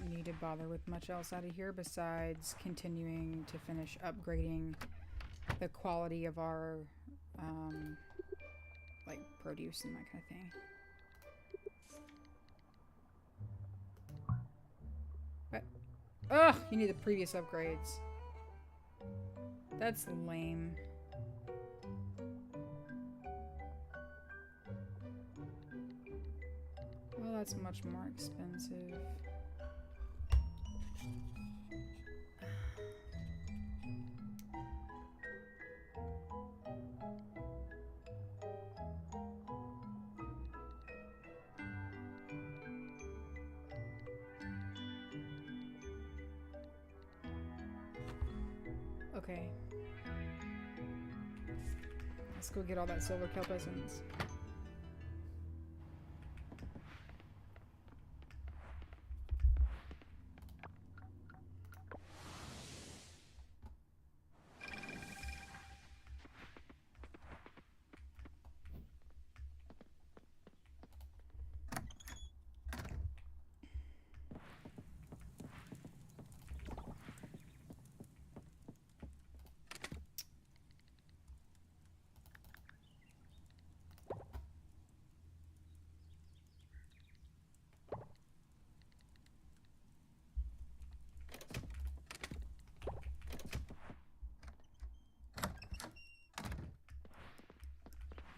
need to bother with much else out of here besides continuing to finish upgrading the quality of our, like, produce and that kind of thing. What? Ugh, you need the previous upgrades. That's lame. Well, that's much more expensive. Okay. Let's go get all that silver kelp essence.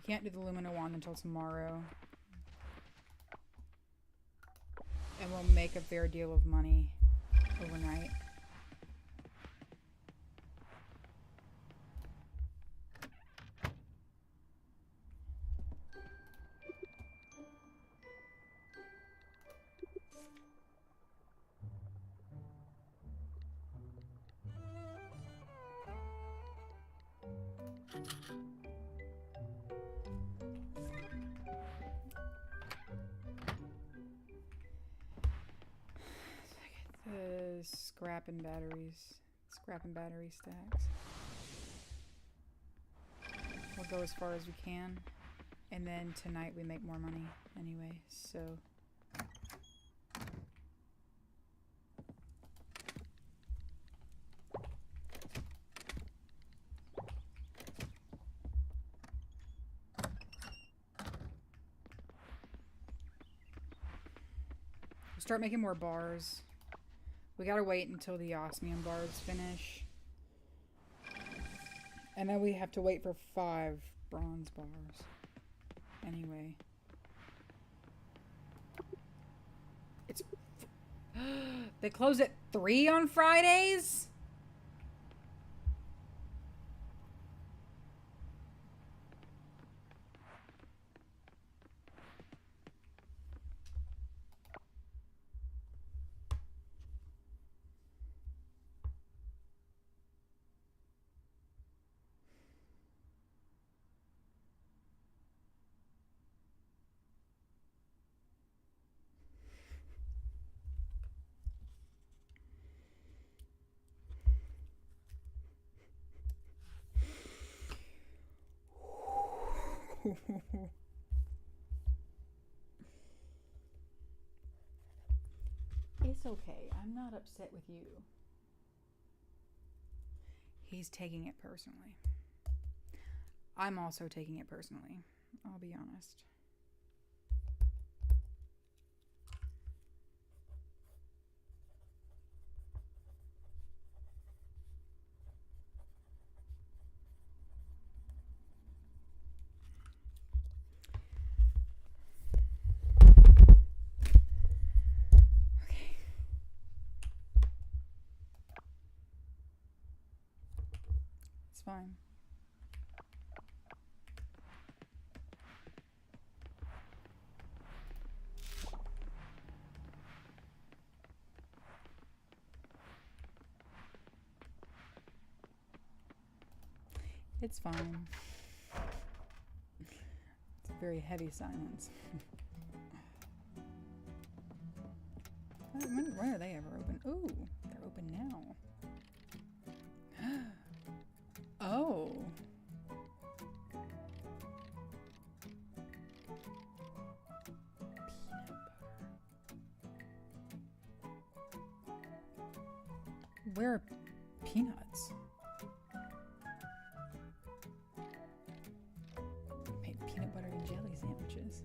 can't do the Lumina Wand until tomorrow. And we'll make a fair deal of money overnight. Scrap and batteries. Scrap and battery stacks. We'll go as far as we can. And then tonight we make more money anyway, so... We'll start making more bars. We gotta wait until the osmium bars finish. And then we have to wait for 5 bronze bars. Anyway. It's... They close at 3 on Fridays? It's okay. I'm not upset with you. He's taking it personally. I'm also taking it personally. I'll be honest. Fine. It's fine. It's a very heavy silence. When are they ever open? Ooh, they're open now. Oh. Where are peanuts? Made peanut butter and jelly sandwiches.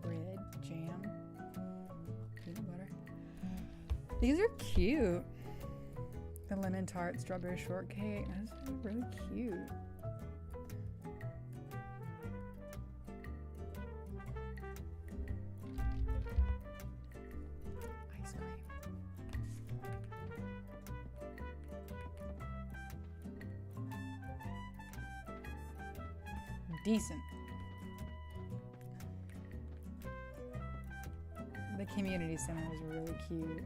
Bread, jam, peanut butter. These are cute. The lemon tart strawberry shortcake. That's really cute. Ice cream. Decent. The community center is really cute.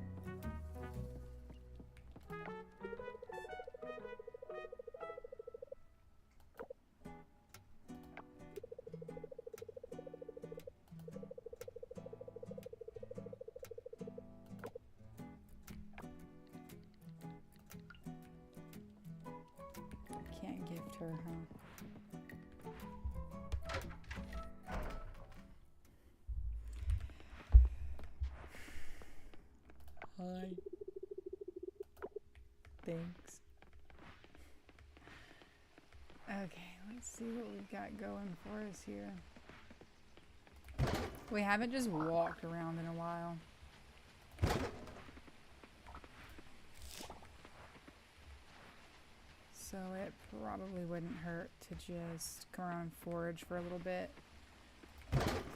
Hi. Thanks. Okay, let's see what we've got going for us here. We haven't just walked around in a while. So it probably wouldn't hurt to just come around and forage for a little bit.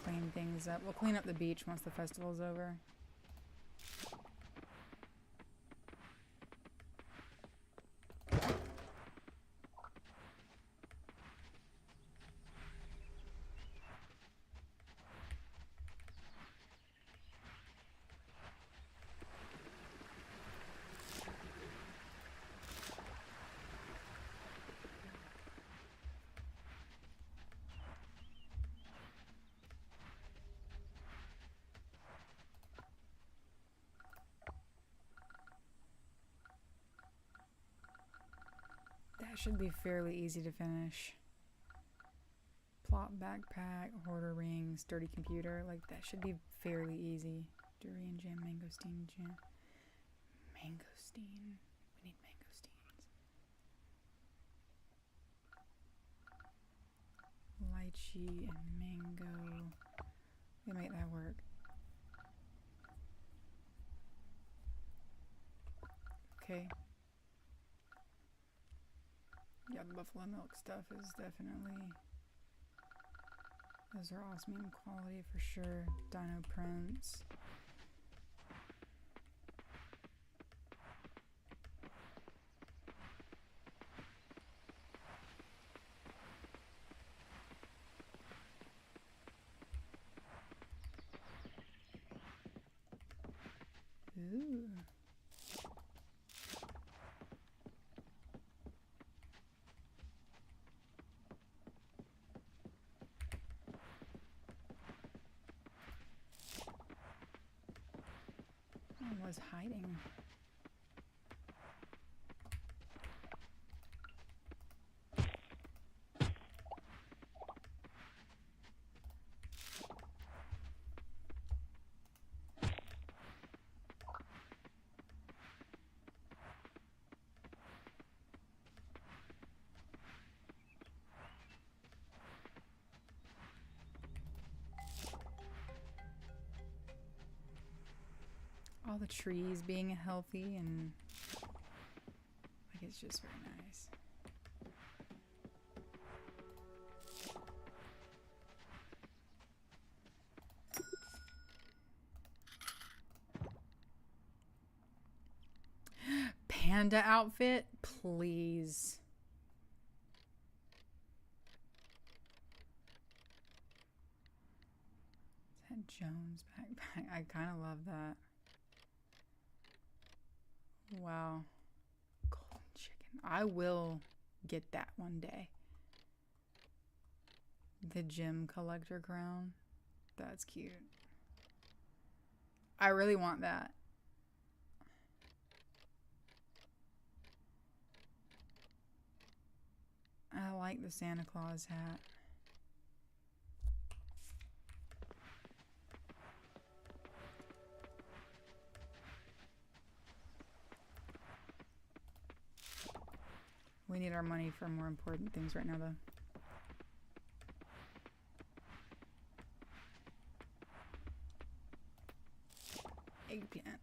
Clean things up. We'll clean up the beach once the festival's over. That should be fairly easy to finish. Plot backpack, hoarder ring, sturdy computer. Like, that should be fairly easy. Durian jam, mangosteen jam. Mangosteen. We need mangosteens. Lychee and mango. We make that work. Okay. Yeah, the buffalo milk stuff is definitely... Those are osmium quality for sure. Dino prints. Ooh. Was hiding. All the trees being healthy and like it's just very nice. Panda outfit, please. Is that Jones backpack? I kind of love that. Wow. Golden chicken. I will get that one day. The gem collector crown. That's cute. I really want that. I like the Santa Claus hat. We need our money for more important things right now, though. Eggplant.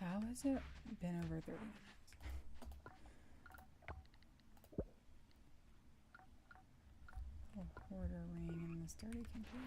How has it been over 30 minutes? sturdy computer.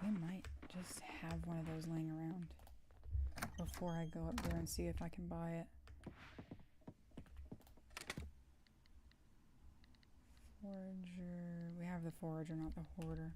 We might just have one of those laying around before I go up there and see if I can buy it. Forager. We have the forager, not the hoarder.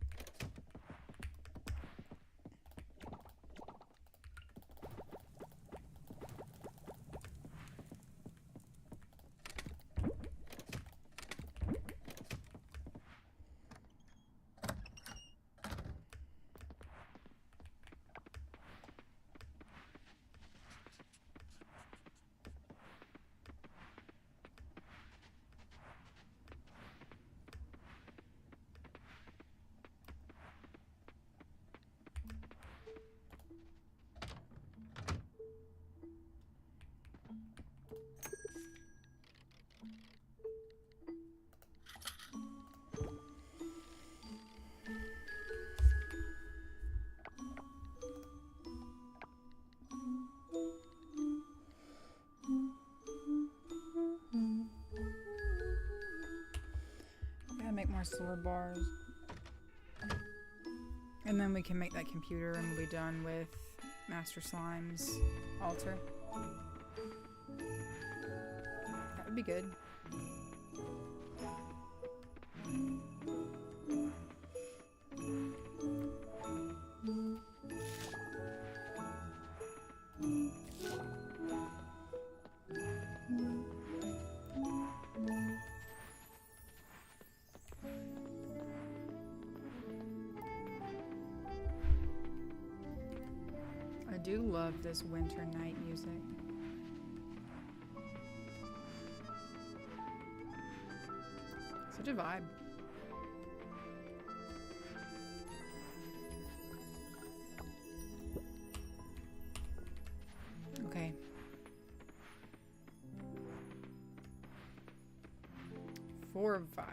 Make more sword bars, and then we can make that computer and we'll be done with Master Slime's altar. That would be good. I do love this winter night music. Such a vibe. Okay. 4 of 5.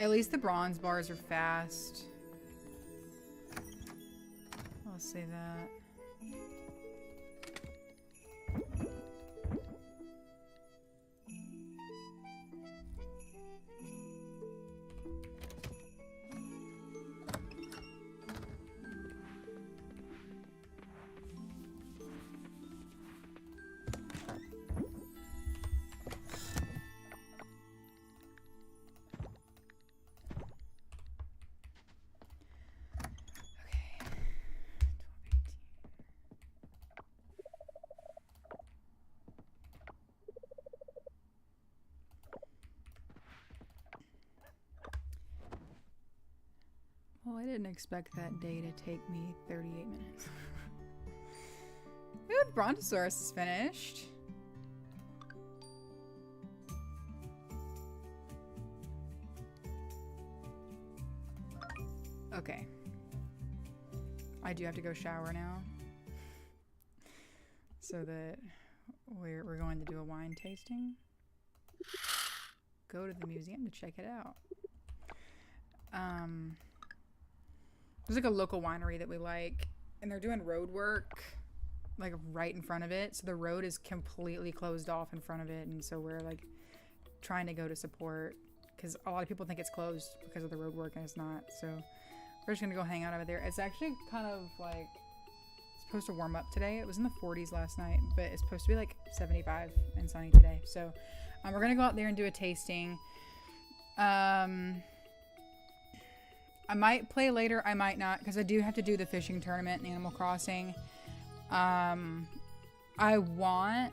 At least the bronze bars are fast. I'll say that. Well, I didn't expect that day to take me 38 minutes. Good, Brontosaurus is finished. Okay. I do have to go shower now. So that we're going to do a wine tasting. Go to the museum to check it out. There's like a local winery that we like, and they're doing road work like right in front of it. So the road is completely closed off in front of it, and so we're like trying to go to support because a lot of people think it's closed because of the road work, and it's not. So we're just gonna go hang out over there. It's actually kind of like it's supposed to warm up today. It was in the 40s last night, but it's supposed to be like 75 and sunny today. So we're gonna go out there and do a tasting. I might play later, I might not, because I do have to do the fishing tournament in Animal Crossing. I want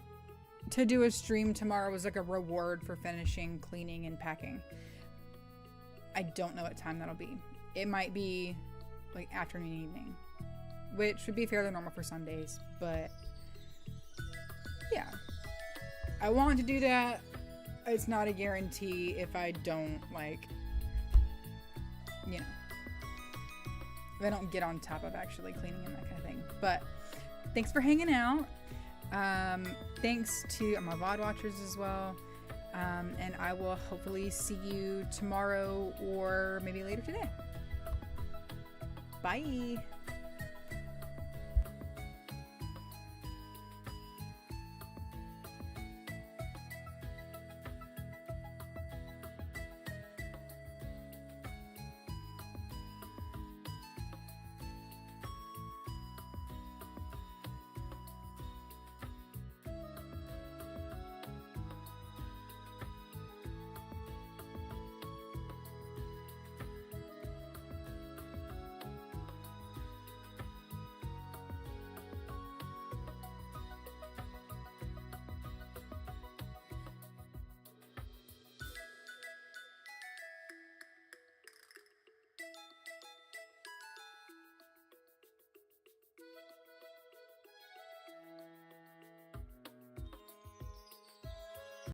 to do a stream tomorrow as like a reward for finishing cleaning and packing. I don't know what time that'll be. It might be like afternoon, evening, which would be fairly normal for Sundays, but yeah, I want to do that. It's not a guarantee if I don't, like, you know, if I don't get on top of actually cleaning and that kind of thing. But thanks for hanging out. Thanks to my VOD watchers as well. And I will hopefully see you tomorrow or maybe later today. Bye.